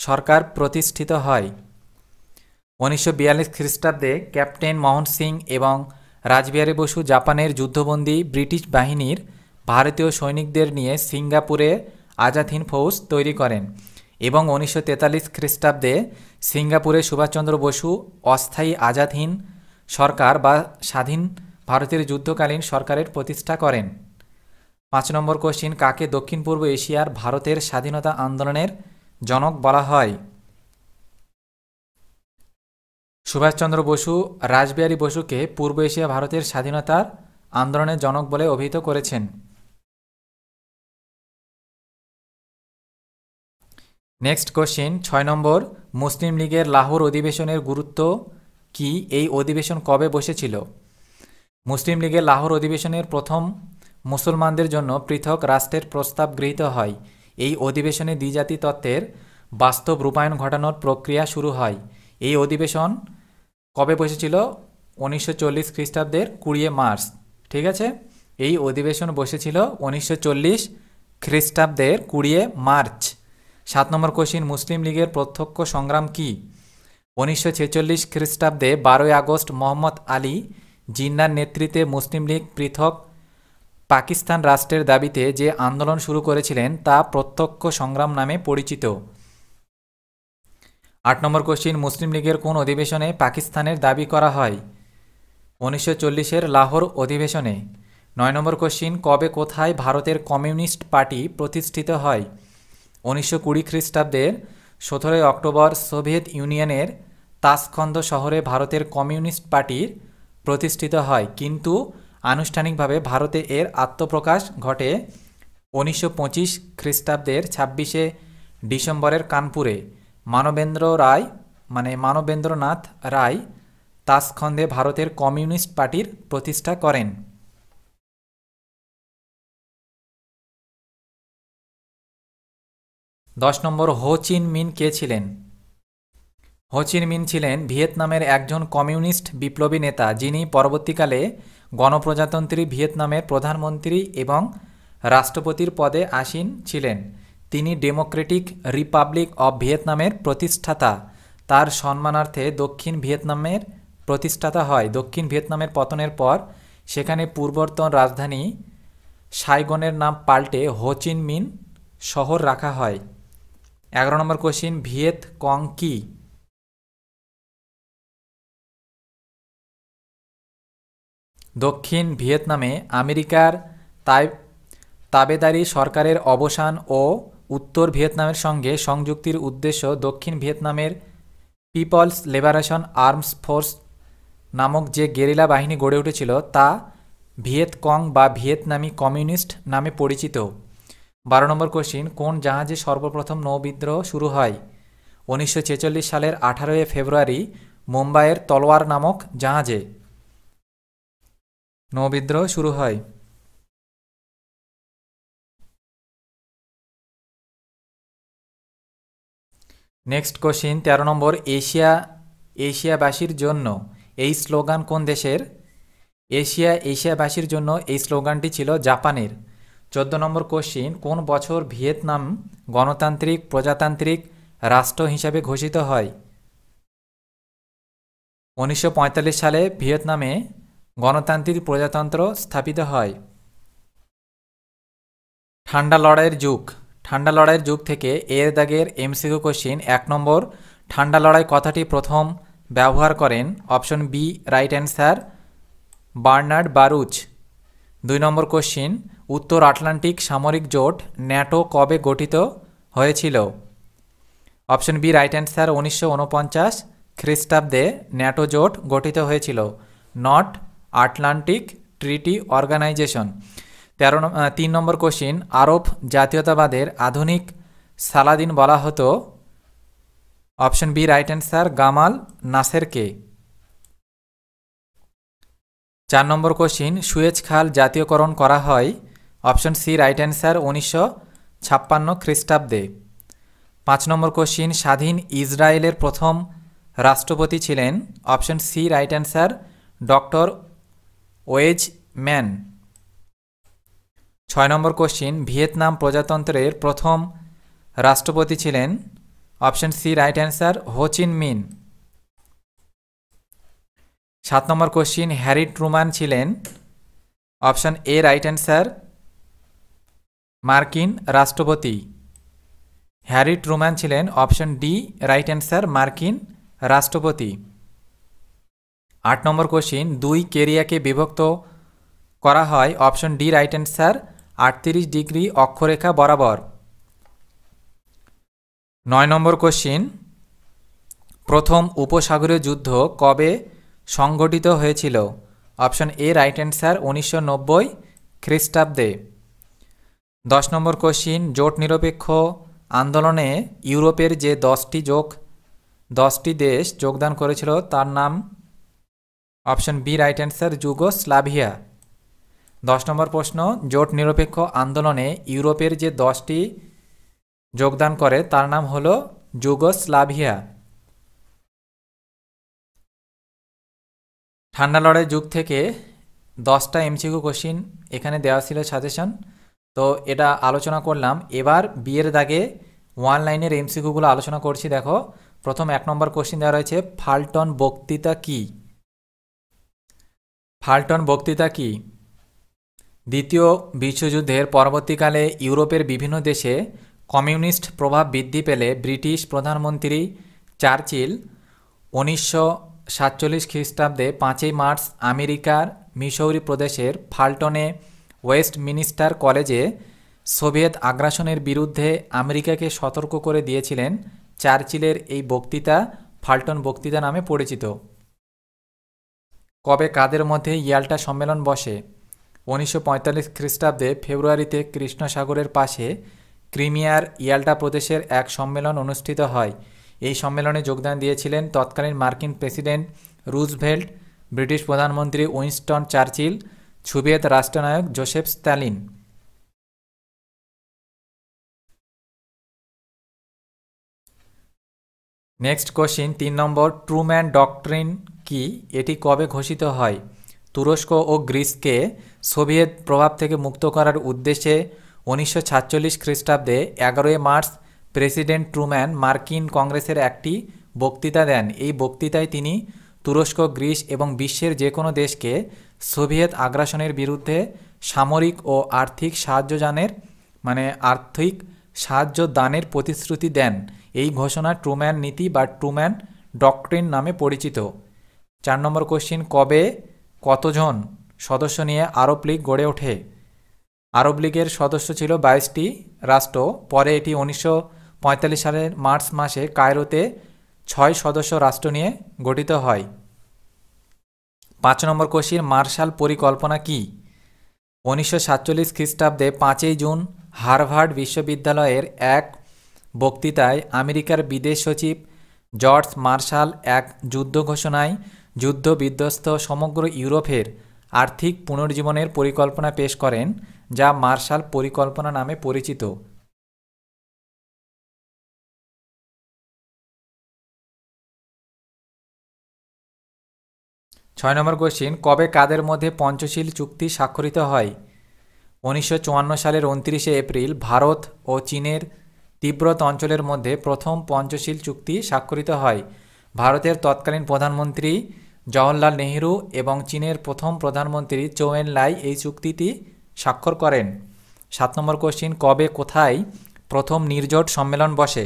সরকার প্রতিষ্ঠিত হয়? 1942 খ্রিস্টাব্দে ক্যাপ্টেন মোহন সিং এবং রাসবিহারী বসু জাপানের যুদ্ধবন্দী ব্রিটিশ বাহিনীর ভারতীয় সৈনিকদের নিয়ে সিঙ্গাপুরে আজাদ হিন্দ ফৌজ তৈরি করেন এবং 1943 খ্রিস্টাব্দে সিঙ্গাপুরে সুভাষচন্দ্র বসু অস্থায়ী আজাদ হিন্দ সরকার বা স্বাধীন ভারতের যুদ্ধকালীন সরকারের প্রতিষ্ঠা করেন। 5 নম্বর কোশ্চিন, কাকে দক্ষিণ পূর্ব এশিয়ার ভারতের স্বাধীনতা আন্দোলনের জনক বলা হয়? সুভাষচন্দ্র বসু রাসবিহারী বসুকে পূর্ব এশিয়া ভারতের স্বাধীনতার আন্দোলনের জনক বলে অভিহিত করেছেন। নেক্সট কোশ্চিন 6 নম্বর, মুসলিম লীগের লাহোর অধিবেশনের গুরুত্ব কি? এই অধিবেশন কবে বসেছিল? মুসলিম লীগের লাহোর অধিবেশনের প্রথম মুসলমানদের জন্য পৃথক রাষ্ট্রের প্রস্তাব গৃহীত হয়। এই অধিবেশনে দ্বিজাতি তত্ত্বের বাস্তব রূপায়ণ ঘটানোর প্রক্রিয়া শুরু হয়। এই অধিবেশন কবে বসেছিল? 1940 খ্রিস্টাব্দের 20 মার্চ। ঠিক আছে, এই অধিবেশন বসেছিল 1940 খ্রিস্টাব্দের 20 মার্চ। 7 নম্বর কোশ্চিন, মুসলিম লীগের প্রত্যক্ষ সংগ্রাম কি? 1946 খ্রিস্টাব্দে 12 আগস্ট মোহাম্মদ আলী জিন্নার নেতৃত্বে মুসলিম লীগ পৃথক পাকিস্তান রাষ্ট্রের দাবিতে যে আন্দোলন শুরু করেছিলেন তা প্রত্যক্ষ সংগ্রাম নামে পরিচিত। 8 নম্বর কোশ্চিন, মুসলিম লীগের কোন অধিবেশনে পাকিস্তানের দাবি করা হয়? 1940-এর লাহোর অধিবেশনে। 9 নম্বর কোশ্চিন, কবে কোথায় ভারতের কমিউনিস্ট পার্টি প্রতিষ্ঠিত হয়? 1920 খ্রিস্টাব্দের 17 অক্টোবর সোভিয়েত ইউনিয়নের তাসখন্দ শহরে ভারতের কমিউনিস্ট পার্টির প্রতিষ্ঠিত হয়, কিন্তু আনুষ্ঠানিকভাবে ভারতে এর আত্মপ্রকাশ ঘটে 1925 খ্রিস্টাব্দের 26 ডিসেম্বরের কানপুরে। মানবেন্দ্রনাথ রায় তাসখন্দে ভারতের কমিউনিস্ট পার্টির প্রতিষ্ঠা করেন। 10 নম্বর, হো চিন মিন কে ছিলেন? হো চিন মিন ছিলেন ভিয়েতনামের একজন কমিউনিস্ট বিপ্লবী নেতা, যিনি পরবর্তীকালে গণপ্রজাতন্ত্রী ভিয়েতনামের প্রধানমন্ত্রী এবং রাষ্ট্রপতির পদে আসীন ছিলেন। তিনি ডেমোক্রেটিক রিপাবলিক অব ভিয়েতনামের প্রতিষ্ঠাতা। তার সম্মানার্থে দক্ষিণ ভিয়েতনামের প্রতিষ্ঠাতা হয়। দক্ষিণ ভিয়েতনামের পতনের পর সেখানে পূর্বতন রাজধানী সাইগনের নাম পাল্টে হো চিন মিন শহর রাখা হয়। 11 নম্বর কোশ্চিন, ভিয়েত কং কি? দক্ষিণ ভিয়েতনামে আমেরিকার তাবেদারি সরকারের অবসান ও উত্তর ভিয়েতনামের সঙ্গে সংযুক্তির উদ্দেশ্য দক্ষিণ ভিয়েতনামের পিপলস লিবারেশন আর্মস ফোর্স নামক যে গেরিলা বাহিনী গড়ে উঠেছিল তা ভিয়েত কং বা ভিয়েতনামি কমিউনিস্ট নামে পরিচিত। 12 নম্বর কোশ্চিন, কোন জাহাজে সর্বপ্রথম নৌবিদ্রোহ শুরু হয়? 1946 সালের 18 ফেব্রুয়ারি মুম্বাইয়ের তলোয়ার নামক জাহাজে নৌবিদ্রোহ শুরু হয়। নেক্সট কোশ্চিন 13 নম্বর, এশিয়াবাসীর জন্য এই স্লোগান কোন দেশের? এশিয়াবাসীর জন্য এই স্লোগানটি ছিল জাপানের। 14 নম্বর কোশ্চিন, কোন বছর ভিয়েতনাম গণতান্ত্রিক প্রজাতান্ত্রিক রাষ্ট্র হিসাবে ঘোষিত হয়? 1945 সালে ভিয়েতনামে গণতান্ত্রিক প্রজাতন্ত্র স্থাপিত হয়। ঠান্ডা লড়াইয়ের যুগ থেকে এর দাগের এমসিকিউ কোশ্চিন। 1 নম্বর, ঠান্ডা লড়াই কথাটি প্রথম ব্যবহার করেন? Option B right answer, Bernard Baruch. 2 number question, উত্তর আটলান্টিক সামরিক জোট ন্যাটো কবে গঠিত হয়েছিল? অপশন বি রাইট অ্যান্সার, 1949 খ্রিস্টাব্দে ন্যাটো জোট গঠিত হয়েছিল, North Atlantic Treaty Organization. 3 number question, Arab জাতীয়তাবাদের আধুনিক সালাদিন বলা হতো? Option B right answer, Gamal নাসেরকে। 4 নম্বর কোশ্চিন, সুয়েজ খাল জাতীয়করণ করা হয়? অপশন সি রাইট অ্যান্সার, 1956 খ্রিস্টাব্দে। 5 নম্বর কোশ্চিন, স্বাধীন ইসরায়েলের প্রথম রাষ্ট্রপতি ছিলেন? Option C right answer, doctor Weizmann. 6 number question, Vietnam প্রজাতন্ত্রের প্রথম রাষ্ট্রপতি ছিলেন? অপশন সি রাইট অ্যান্সার, হো চিন মিন। 7 নম্বর কোশ্চিন, হ্যারি ট্রুম্যান ছিলেন? অপশন এ রাইট অ্যান্সার, মার্কিন রাষ্ট্রপতি। হ্যারি ট্রুম্যান ছিলেন অপশন ডি রাইট অ্যান্সার, মার্কিন রাষ্ট্রপতি। 8 নম্বর কোশ্চিন, 2 কেরিয়াকে বিভক্ত করা হয়? Option D right answer, 38 degree অক্ষরেখা বরাবর। 9 নম্বর কোশ্চিন, প্রথম উপসাগরীয় যুদ্ধ কবে সংগঠিত হয়েছিল? অপশন এ রাইট অ্যান্সার, 1990 খ্রিস্টাব্দে। 10 নম্বর কোশ্চিন, জোট নিরপেক্ষ আন্দোলনে ইউরোপের যে 10টি দেশ যোগদান করেছিল তার নাম? Option B right answer, Yugoslavia. 10 number প্রশ্ন, জোট নিরপেক্ষ আন্দোলনে ইউরোপের যে 10টি যোগদান করে তার নাম হলো যুগোস্লাভিয়া। ঠান্ডা লড়াই যুগ থেকে 10টা এমসিকিউ কোশ্চিন এখানে দেওয়া ছিল সাজেশন, তো এটা আলোচনা করলাম। এবার বিয়ের দাগে 1 লাইনের এমসিকিউগুলো আলোচনা করছি। দেখো, প্রথম 1 নম্বর কোশ্চিন দেওয়া রয়েছে, ফাল্টন বক্তৃতা কি? ফাল্টন বক্তৃতা কি? দ্বিতীয় বিশ্বযুদ্ধের পরবর্তীকালে ইউরোপের বিভিন্ন দেশে কমিউনিস্ট প্রভাব বৃদ্ধি পেলে ব্রিটিশ প্রধানমন্ত্রী চার্চিল 1947 খ্রিস্টাব্দে 5ই মার্চ আমেরিকার মিসৌরি প্রদেশের ফাল্টনে ওয়েস্টমিনিস্টার কলেজে সোভিয়েত আগ্রাসনের বিরুদ্ধে আমেরিকাকে সতর্ক করে দিয়েছিলেন। চার্চিলের এই বক্তৃতা ফাল্টন বক্তৃতা নামে পরিচিত। কবে কাদের মধ্যে ইয়াল্টা সম্মেলন বসে? 1945 খ্রিস্টাব্দে ফেব্রুয়ারিতে কৃষ্ণ সাগরের পাশে ক্রিমিয়ার ইয়াল্টা প্রদেশের এক সম্মেলন অনুষ্ঠিত হয়। এই সম্মেলনে যোগদান দিয়েছিলেন তৎকালীন মার্কিন প্রেসিডেন্ট রুজভেল্ট, ব্রিটিশ প্রধানমন্ত্রী উইনস্টন চার্চিল, সোভিয়েত রাষ্ট্রনায়ক জোসেফ স্ট্যালিন। নেক্সট কোশ্চিন 3 নম্বর, ট্রুম্যান ডক্ট্রিন কি? এটি কবে ঘোষিত হয়? তুরস্ক ও গ্রিসকে সোভিয়েত প্রভাব থেকে মুক্ত করার উদ্দেশ্যে 1946 খ্রিস্টাব্দে 11ই মার্চ প্রেসিডেন্ট ট্রুম্যান মার্কিন কংগ্রেসের একটি বক্তৃতা দেন। এই বক্তৃতায় তিনি তুরস্ক, গ্রিস এবং বিশ্বের যে কোনো দেশকে সোভিয়েত আগ্রাসনের বিরুদ্ধে সামরিক ও আর্থিক সাহায্য দানের প্রতিশ্রুতি দেন। এই ঘোষণা ট্রুম্যান নীতি বা ট্রুম্যান ডক্ট্রিন নামে পরিচিত। 4 নম্বর কোশ্চিন, কবে কতজন সদস্য নিয়ে আরব লীগ গড়ে ওঠে? আরব লীগের সদস্য ছিল 22টি রাষ্ট্র। পরে এটি 1945 সালের মার্চ মাসে কায়রোতে 6 সদস্য রাষ্ট্র নিয়ে গঠিত হয়। 5 নম্বর কোশ্চিন, মার্শাল পরিকল্পনা কি? 1947 খ্রিস্টাব্দে 5ই জুন হার্ভার্ড বিশ্ববিদ্যালয়ের এক বক্তৃতায় আমেরিকার বিদেশ সচিব জর্জ মার্শাল এক যুদ্ধ ঘোষণায় যুদ্ধ বিধ্বস্ত সমগ্র ইউরোপের আর্থিক পুনর্জীবনের পরিকল্পনা পেশ করেন, যা মার্শাল পরিকল্পনা নামে পরিচিত। 6 নম্বর কোশ্চিন, কবে কাদের মধ্যে পঞ্চশীল চুক্তি স্বাক্ষরিত হয়? 1954 সালের 29শে এপ্রিল ভারত ও চীনের তিব্বত অঞ্চলের মধ্যে প্রথম পঞ্চশীল চুক্তি স্বাক্ষরিত হয়। ভারতের তৎকালীন প্রধানমন্ত্রী জওহরলাল নেহেরু এবং চীনের প্রথম প্রধানমন্ত্রী চৌ এন লাই এই চুক্তিটি স্বাক্ষর করেন। 7 নম্বর কোশ্চিন, কবে কোথায় প্রথম নির্জোট সম্মেলন বসে?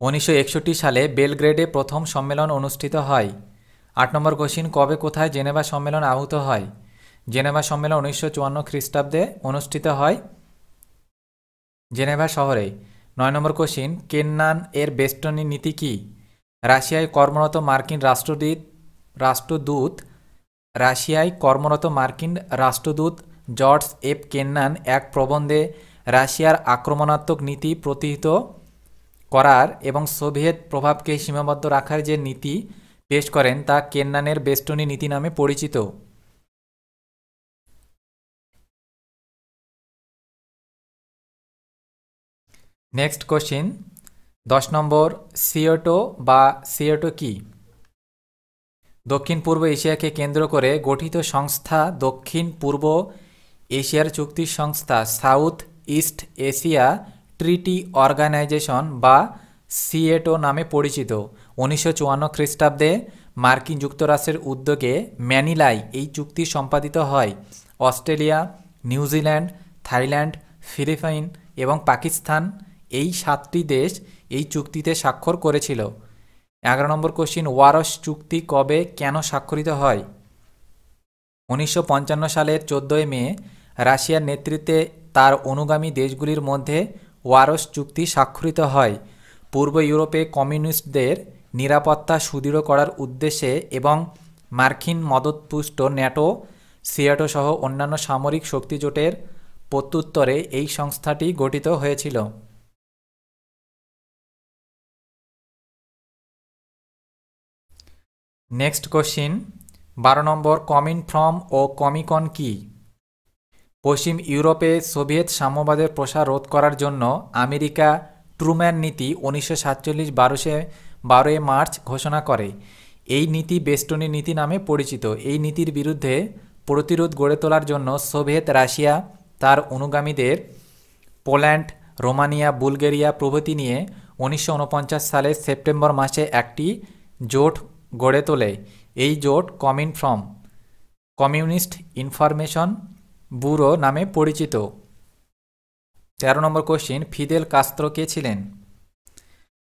1961 সালে বেলগ্রেডে প্রথম সম্মেলন অনুষ্ঠিত হয়। 8 নম্বর কোশ্চিন, কবে কোথায় জেনেভা সম্মেলন আহুত হয়? জেনেভা সম্মেলন 1954 খ্রিস্টাব্দে অনুষ্ঠিত হয় জেনেভা শহরে। 9 নম্বর কোশ্চিন, কেন্নান এর বেষ্টনী নীতি কি? রাশিয়ায় কর্মরত মার্কিন রাষ্ট্রদূত জর্জ এফ কেন্নান এক প্রবন্ধে রাশিয়ার আক্রমণাত্মক নীতি প্রতিহত করার এবং সোভিয়েত প্রভাবকে সীমাবদ্ধ রাখার যে নীতি পেশ করেন তা কেন্নানের বেষ্টনী নীতি নামে পরিচিত। নেক্সট কোশ্চিন 10 নম্বর, সিওটো কি? দক্ষিণ পূর্ব এশিয়াকে কেন্দ্র করে গঠিত সংস্থা দক্ষিণ পূর্ব এশিয়ার চুক্তি সংস্থা south east Asia treaty organization বা সিয়েটো নামে পরিচিত। 1954 খ্রিস্টাব্দে মার্কিন যুক্তরাষ্ট্রের উদ্যোগে ম্যানিলায় এই চুক্তি সম্পাদিত হয়। অস্ট্রেলিয়া, নিউজিল্যান্ড, থাইল্যান্ড, ফিলিপাইন এবং পাকিস্তান এই 7টি দেশ এই চুক্তিতে স্বাক্ষর করেছিল। 11 নম্বর কোশ্চিন, ওয়ারশ চুক্তি কবে কেন স্বাক্ষরিত হয়? 1955 সালের 14 মে রাশিয়ার নেতৃত্বে তার অনুগামী দেশগুলির মধ্যে ওয়ারশ চুক্তি স্বাক্ষরিত হয়। পূর্ব ইউরোপে কমিউনিস্টদের নিরাপত্তা সুদৃঢ় করার উদ্দেশ্যে এবং মার্কিন মদতপুষ্ট ন্যাটো, সিয়াটো সহ অন্যান্য সামরিক শক্তিজোটের প্রত্যুত্তরে এই সংস্থাটি গঠিত হয়েছিল। নেক্সট কোশ্চিন 12 নম্বর, কমিনফর্ম ও কমিকন কি? পশ্চিম ইউরোপে সোভিয়েত সাম্যবাদের প্রসার রোধ করার জন্য আমেরিকা ট্রুম্যান নীতি 1947 12 মার্চ ঘোষণা করে। এই নীতি বেষ্টনী নীতি নামে পরিচিত। এই নীতির বিরুদ্ধে প্রতিরোধ গড়ে তোলার জন্য সোভিয়েত রাশিয়া তার অনুগামীদের পোল্যান্ড, রোমানিয়া, বুলগেরিয়া প্রভৃতি নিয়ে 1949 সালের সেপ্টেম্বর মাসে একটি জোট গড়ে তোলে। এই জোট কমিনফর্ম কমিউনিস্ট ইনফরমেশন ব্যুরো নামে পরিচিত। 13 নম্বর কোশ্চিন, ফিদেল কাস্ত্রো কে ছিলেন?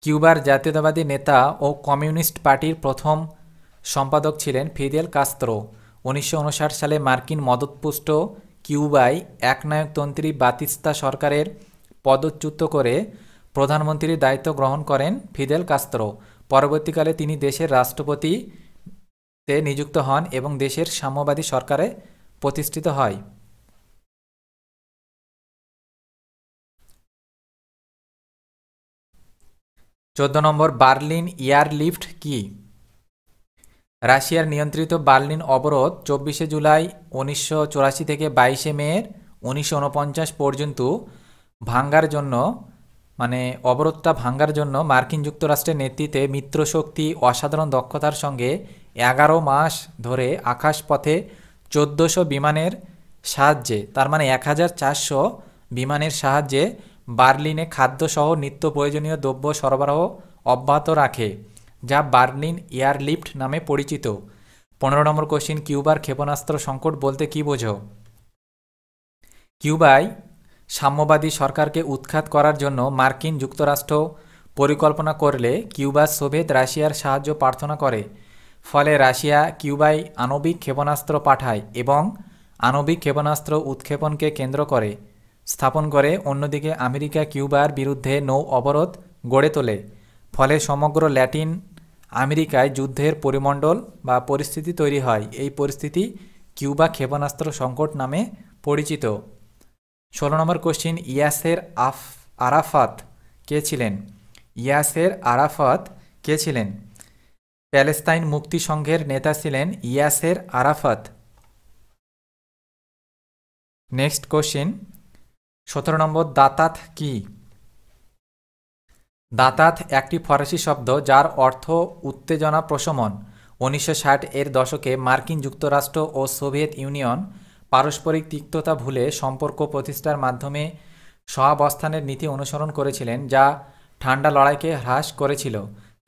কিউবার জাতীয়তাবাদী নেতা ও কমিউনিস্ট পার্টির প্রথম সম্পাদক ছিলেন ফিদেল কাস্ত্রো। 1959 সালে মার্কিন মদতপুষ্ট কিউবায় একনায়কতন্ত্রী বাতিস্তা সরকারের পদচ্যুত করে প্রধানমন্ত্রীর দায়িত্ব গ্রহণ করেন ফিদেল কাস্ত্রো। পরবর্তীকালে তিনি দেশের রাষ্ট্রপতিতে নিযুক্ত হন এবং দেশের সাম্যবাদী সরকারে প্রতিষ্ঠিত হয়। 14 নম্বর, বার্লিন এয়ারলিফট কি? রাশিয়ার নিয়ন্ত্রিত বার্লিন অবরোধ 24 জুলাই 1984 থেকে 22 মে 1949 পর্যন্ত ভাঙ্গার জন্য অবরোধটা ভাঙ্গার জন্য মার্কিন যুক্তরাষ্ট্রের নেতৃত্বে মিত্রশক্তি অসাধারণ দক্ষতার সঙ্গে 11 মাস ধরে আকাশপথে 1400 বিমানের সাহায্যে, তার 1400 বিমানের সাহায্যে বার্লিনে খাদ্যসহ নিত্য প্রয়োজনীয় দ্রব্য সরবরাহ অব্যাহত রাখে, যা বার্লিন এয়ারলিফট নামে পরিচিত। 15 নম্বর কোশ্চিন, কিউবার ক্ষেপণাস্ত্র সংকট বলতে কী বোঝো? কিউবায় সাম্যবাদী সরকারকে উৎখাত করার জন্য মার্কিন যুক্তরাষ্ট্র পরিকল্পনা করলে কিউবা সোভিয়েত রাশিয়ার সাহায্য প্রার্থনা করে। ফলে রাশিয়া কিউবায় আণবিক ক্ষেপণাস্ত্র পাঠায় এবং আণবিক ক্ষেপণাস্ত্র উৎক্ষেপণকে কেন্দ্র করে স্থাপন করে। অন্যদিকে আমেরিকা কিউবার বিরুদ্ধে নৌ অবরোধ গড়ে তোলে। ফলে সমগ্র ল্যাটিন আমেরিকায় যুদ্ধের পরিমণ্ডল বা পরিস্থিতি তৈরি হয়। এই পরিস্থিতি কিউবা ক্ষেপণাস্ত্র সংকট নামে পরিচিত। 16 নম্বর কোশ্চিন, ইয়াসের আরাফাত কে ছিলেন? ইয়াসের আরাফাত কে ছিলেন? প্যালেস্তাইন মুক্তি সংঘের নেতা ছিলেন ইয়াসের আরাফাত। নেক্সট কোশ্চিন, 17 নম্বর, দাতাত কি? দাতাত একটি ফরাসি শব্দ যার অর্থ উত্তেজনা প্রশমন। 1960 এর দশকে মার্কিন যুক্তরাষ্ট্র ও সোভিয়েত ইউনিয়ন পারস্পরিক তিক্ততা ভুলে সম্পর্ক প্রতিষ্ঠার মাধ্যমে সহাবস্থানের নীতি অনুসরণ করেছিলেন, যা ঠান্ডা লড়াইকে হ্রাস করেছিল।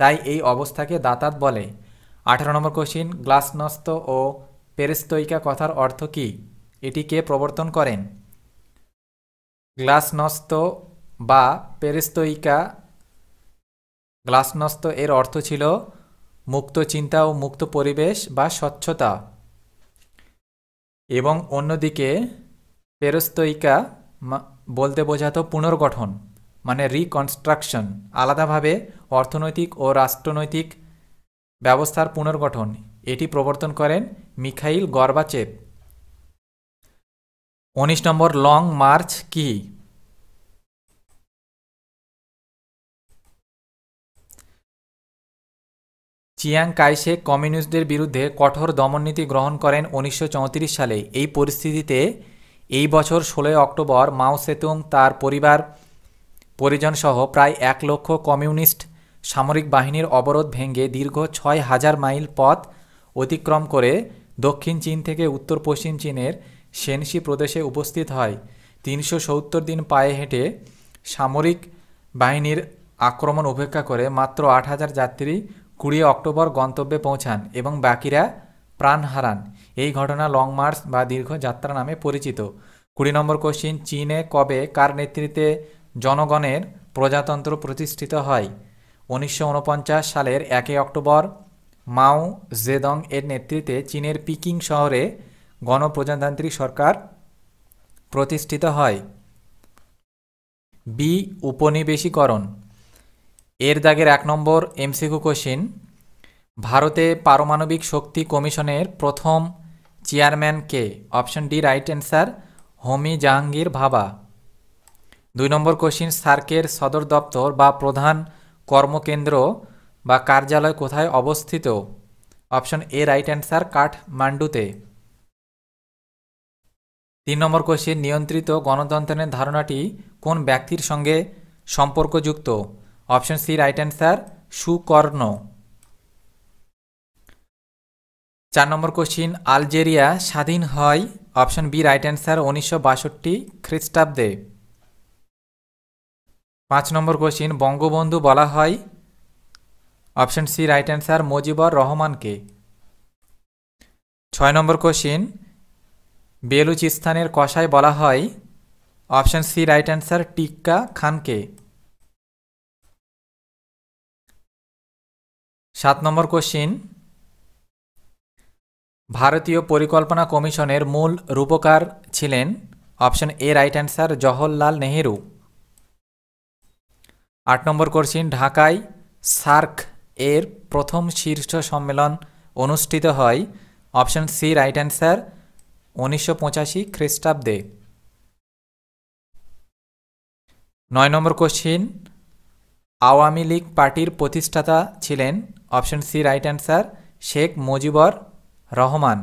তাই এই অবস্থাকে দাতাত বলে। 18 নম্বর কোশ্চিন, গ্লাসনস্ত ও পেরেস্তোইকা কথার অর্থ কী? এটি কে প্রবর্তন করেন? গ্লাসনস্ত বা পেরেস্তোইকা, গ্লাসনস্ত এর অর্থ ছিল মুক্ত চিন্তা ও মুক্ত পরিবেশ বা স্বচ্ছতা, এবং অন্যদিকে পেরেস্তোইকা বলতে বোঝাতো পুনর্গঠন, রিকনস্ট্রাকশন, আলাদাভাবে অর্থনৈতিক ও রাষ্ট্রনৈতিক ব্যবস্থার পুনর্গঠন। এটি প্রবর্তন করেন মিখাইল গর্বাচেভ। 19 নম্বর, লং মার্চ কি? চিয়াং কাইশেক কমিউনিস্টদের বিরুদ্ধে কঠোর দমননীতি গ্রহণ করেন 1934 সালে। এই পরিস্থিতিতে এই বছর 16 অক্টোবর মাও সেতুং তার পরিজনসহ প্রায় 1 লক্ষ কমিউনিস্ট সামরিক বাহিনীর অবরোধ ভেঙে দীর্ঘ 6000 মাইল পথ অতিক্রম করে দক্ষিণ চীন থেকে উত্তর পশ্চিম চীনের শেনসি প্রদেশে উপস্থিত হয়। 370 দিন পায়ে হেঁটে সামরিক বাহিনীর আক্রমণ উপেক্ষা করে মাত্র 8000 যাত্রী 20 অক্টোবর গন্তব্যে পৌঁছান এবং বাকিরা প্রাণ হারান। এই ঘটনা লং মার্চ বা দীর্ঘ যাত্রা নামে পরিচিত। 20 নম্বর কোশ্চিন, চীনে কবে কার নেতৃত্বে জনগণের প্রজাতন্ত্র প্রতিষ্ঠিত হয়? 1949 সালের 1 অক্টোবর মাও জেদং এর নেতৃত্বে চীনের পিকিং শহরে গণপ্রজাতান্ত্রিক সরকার প্রতিষ্ঠিত হয়। বি, উপনিবেশিকরণ। এর দাগের 1 নম্বর এমসিকিউ কোশ্চিন, ভারতে পারমাণবিক শক্তি কমিশনের প্রথম চেয়ারম্যান কে? অপশন ডি রাইট অ্যান্সার, হোমি জাহাঙ্গীর ভাবা। 2 নম্বর কোশ্চিন, সার্কের সদর দপ্তর বা প্রধান কর্মকেন্দ্র বা কার্যালয় কোথায় অবস্থিত? অপশন এ রাইট অ্যান্সার, কাঠমান্ডুতে। 3 নম্বর কোশ্চিন, নিয়ন্ত্রিত গণতন্ত্রের ধারণাটি কোন ব্যক্তির সঙ্গে সম্পর্কযুক্ত? Option C right answer, Sukarno. 4 number question, Algeria স্বাধীন হয়? অপশন বি রাইট অ্যান্সার, 1962 খ্রিস্টাব্দে। 5 নম্বর কোশ্চিন, বঙ্গবন্ধু বলা হয়? Option C right answer, Mujibur রহমানকে। 6 নম্বর কোশ্চিন, বেলুচিস্তানের কসাই বলা হয়? Option C right answer, Tikka খানকে। 7 নম্বর কোশ্চিন, ভারতীয় পরিকল্পনা কমিশনের মূল রূপকার ছিলেন? Option A right answer, Jawaharlal Nehru. 8 number question, ঢাকায় সার্ক এর প্রথম শীর্ষ সম্মেলন অনুষ্ঠিত হয়? অপশন সি রাইট অ্যান্সার, 1985 খ্রিস্টাব্দে। 9 নম্বর কোশ্চিন, আওয়ামী লীগ পার্টির প্রতিষ্ঠাতা ছিলেন? Option C right answer, Sheikh Mujibur Rahman.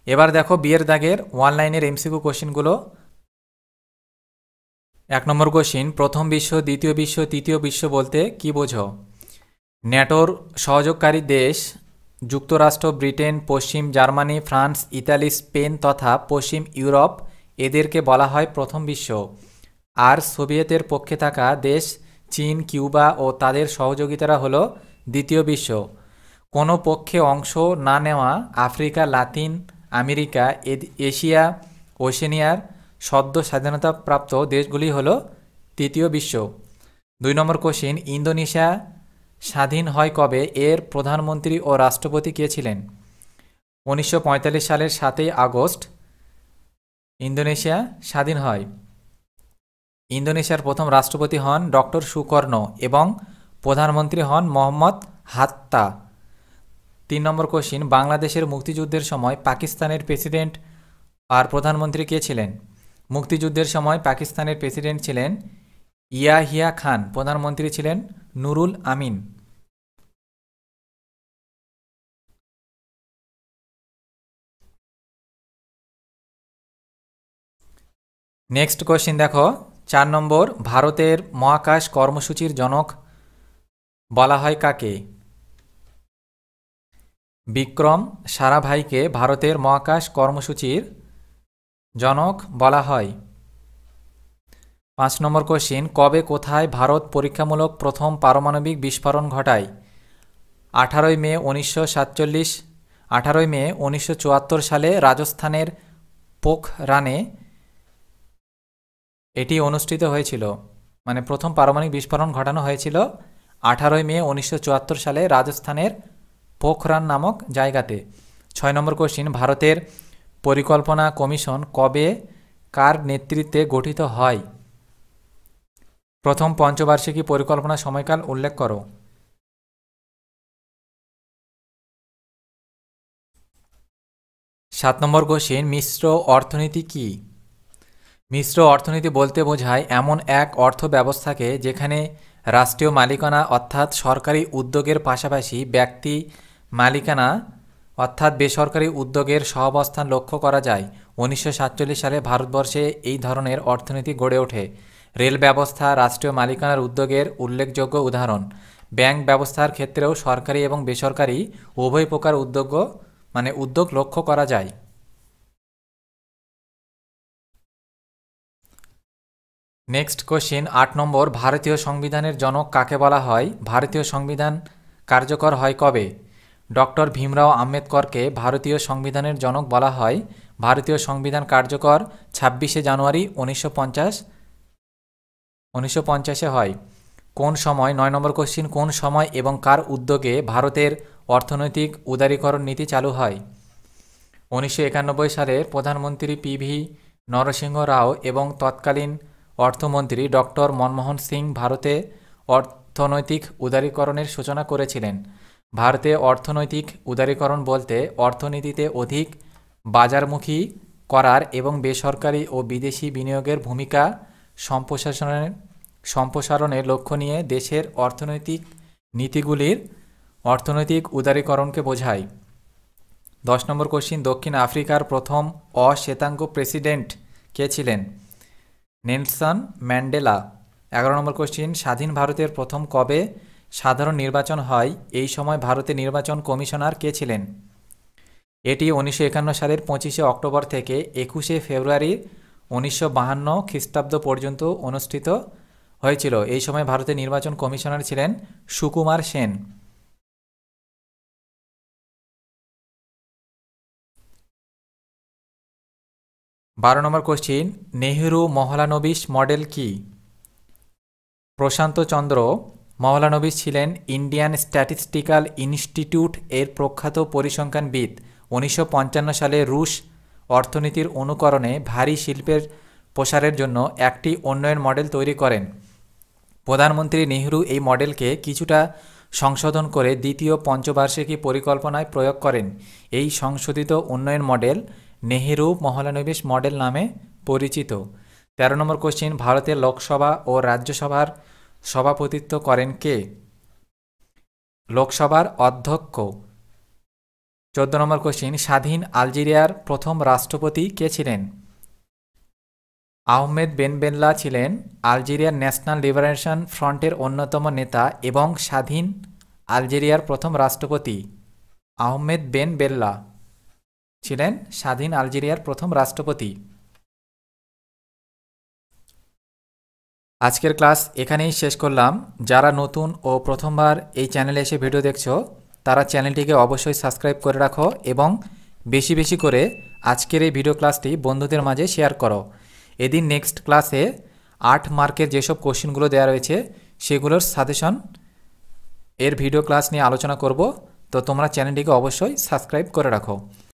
এবার দেখো বিয়ের দাগের ওয়ান লাইনের এমসিকিউ কোশ্চিনগুলো। 1 নম্বর কোশ্চিন, প্রথম বিশ্ব, দ্বিতীয় বিশ্ব, তৃতীয় বিশ্ব বলতে কি বোঝো? ন্যাটোর সহযোগকারী দেশ যুক্তরাষ্ট্র, ব্রিটেন, পশ্চিম জার্মানি, ফ্রান্স, ইতালি, স্পেন তথা পশ্চিম ইউরোপ, এদেরকে বলা হয় প্রথম বিশ্ব। আর সোভিয়েতের পক্ষে থাকা দেশ চীন, কিউবা ও তাদের সহযোগিতারা হলো দ্বিতীয় বিশ্ব। কোনো পক্ষে অংশ না নেওয়া আফ্রিকা, লাতিন আমেরিকা, এশিয়া, ওশেনিয়ার সদ্য স্বাধীনতাপ্রাপ্ত দেশগুলি হলো তৃতীয় বিশ্ব। 2 নম্বর কোশ্চিন, ইন্দোনেশিয়া স্বাধীন হয় কবে? এর প্রধানমন্ত্রী ও রাষ্ট্রপতি কে ছিলেন? 1945 সালের 7 আগস্ট ইন্দোনেশিয়া স্বাধীন হয়। ইন্দোনেশিয়ার প্রথম রাষ্ট্রপতি হন ডক্টর সুকর্ণ এবং প্রধানমন্ত্রী হন মোহাম্মদ হাত্তা। 3 নম্বর কোশ্চিন, বাংলাদেশের মুক্তিযুদ্ধের সময় পাকিস্তানের প্রেসিডেন্ট আর প্রধানমন্ত্রী কে ছিলেন? মুক্তিযুদ্ধের সময় পাকিস্তানের প্রেসিডেন্ট ছিলেন ইয়াহিয়া খান, প্রধানমন্ত্রী ছিলেন নুরুল আমিন। নেক্সট কোশ্চিন দেখো 4 নম্বর, ভারতের মহাকাশ কর্মসূচির জনক বলা হয় কাকে? বিক্রম সারাভাইকে ভারতের মহাকাশ কর্মসূচির জনক বলা হয়। 5 নম্বর কোশ্চিন, কবে কোথায় ভারত পরীক্ষামূলক প্রথম পারমাণবিক বিস্ফোরণ ঘটায়? 18 মে 1947, 18 মে 1974 সালে রাজস্থানের পোখরানে এটি অনুষ্ঠিত হয়েছিল, মানে প্রথম পারমাণবিক বিস্ফোরণ ঘটানো হয়েছিল 18 মে 1974 সালে রাজস্থানের পোখরান নামক জায়গাতে। 6 নম্বর কোশ্চিন, ভারতের পরিকল্পনা কমিশন কবে কার নেতৃত্বে গঠিত হয়? প্রথম পঞ্চবার্ষিকী পরিকল্পনা সময়কাল উল্লেখ করো। 7 নম্বর কোশ্চিন, মিশ্র অর্থনীতি কি? মিশ্র অর্থনীতি বলতে বোঝায় এমন এক অর্থ ব্যবস্থাকে যেখানে রাষ্ট্রীয় মালিকানা অর্থাৎ সরকারি উদ্যোগের পাশাপাশি ব্যক্তি মালিকানা অর্থাৎ বেসরকারি উদ্যোগের সহাবস্থান লক্ষ্য করা যায়। 1947 সালে ভারতবর্ষে এই ধরনের অর্থনীতি গড়ে ওঠে। রেল ব্যবস্থা রাষ্ট্রীয় মালিকানার উদ্যোগের উল্লেখযোগ্য উদাহরণ। ব্যাংক ব্যবস্থার ক্ষেত্রেও সরকারি এবং বেসরকারি উভয় প্রকার উদ্যোগ লক্ষ্য করা যায়। নেক্সট কোশ্চিন 8 নম্বর, ভারতীয় সংবিধানের জনক কাকে বলা হয়? ভারতীয় সংবিধান কার্যকর হয় কবে? ডক্টর ভীমরাও আম্বেদকরকে ভারতীয় সংবিধানের জনক বলা হয়। ভারতীয় সংবিধান কার্যকর 26 জানুয়ারি 1950 হয়। কোন সময়? 9 নম্বর কোশ্চিন, কোন সময় এবং কার উদ্যোগে ভারতের অর্থনৈতিক উদারীকরণ নীতি চালু হয়? 1991 সালে প্রধানমন্ত্রী পিভি নরসিংহ রাও এবং তৎকালীন অর্থমন্ত্রী ডক্টর মনমোহন সিং ভারতে অর্থনৈতিক উদারীকরণের সূচনা করেছিলেন। ভারতে অর্থনৈতিক উদারীকরণ বলতে অর্থনীতিতে অধিক বাজারমুখী করার এবং বেসরকারি ও বিদেশি বিনিয়োগের ভূমিকা সম্প্রসারণের লক্ষ্য নিয়ে দেশের অর্থনৈতিক নীতিগুলির অর্থনৈতিক উদারীকরণকে বোঝায়। 10 নম্বর কোশ্চিন, দক্ষিণ আফ্রিকার প্রথম অশ্বেতাঙ্গ প্রেসিডেন্ট কে ছিলেন? Nelson Mandela. 11 নম্বর কোশ্চিন, স্বাধীন ভারতের প্রথম কবে সাধারণ নির্বাচন হয়? এই সময় ভারতে নির্বাচন কমিশনার কে ছিলেন? এটি 1951 সালের 25 অক্টোবর থেকে 21 ফেব্রুয়ারি 1952 খ্রিস্টাব্দ পর্যন্ত অনুষ্ঠিত হয়েছিল। এই সময় ভারতের নির্বাচন কমিশনার ছিলেন সুকুমার সেন। 12 নম্বর কোশ্চিন, নেহেরু মহলানবিশ মডেল কি? প্রশান্ত চন্দ্র মহলানবিশ ছিলেন ইন্ডিয়ান স্ট্যাটিস্টিক্যাল ইনস্টিটিউট এর প্রখ্যাত পরিসংখ্যানবিদ। 1955 সালে রুশ অর্থনীতির অনুকরণে ভারী শিল্পের প্রসারের জন্য একটি উন্নয়ন মডেল তৈরি করেন। প্রধানমন্ত্রী নেহরু এই মডেলকে কিছুটা সংশোধন করে দ্বিতীয় পঞ্চবার্ষিকী পরিকল্পনায় প্রয়োগ করেন। এই সংশোধিত উন্নয়ন মডেল নেহেরু মহলানবিশ মডেল নামে পরিচিত। 13 নম্বর কোশ্চিন, ভারতের লোকসভা ও রাজ্যসভার সভাপতিত্ব করেন কে? লোকসভার অধ্যক্ষ। 14 নম্বর কোশ্চিন, স্বাধীন আলজেরিয়ার প্রথম রাষ্ট্রপতি কে ছিলেন? আহমেদ বেন বেল্লা ছিলেন আলজেরিয়ার ন্যাশনাল লিবারেশন ফ্রন্টের অন্যতম নেতা এবং স্বাধীন আলজেরিয়ার প্রথম রাষ্ট্রপতি। আহমেদ বেন বেল্লা ছিলেন স্বাধীন আলজেরিয়ার প্রথম রাষ্ট্রপতি। আজকের ক্লাস এখানেই শেষ করলাম। যারা নতুন ও প্রথমবার এই চ্যানেলে এসে ভিডিও দেখছো তারা চ্যানেলটিকে অবশ্যই সাবস্ক্রাইব করে রাখো এবং বেশি বেশি করে আজকের এই ভিডিও ক্লাসটি বন্ধুদের মাঝে শেয়ার করো। এদিন নেক্সট ক্লাসে 8 মার্কের যেসব কোশ্চেনগুলো দেওয়া রয়েছে সেগুলোর সাজেশন এর ভিডিও ক্লাস নিয়ে আলোচনা করব। তো তোমরা চ্যানেলটিকে অবশ্যই সাবস্ক্রাইব করে রাখো।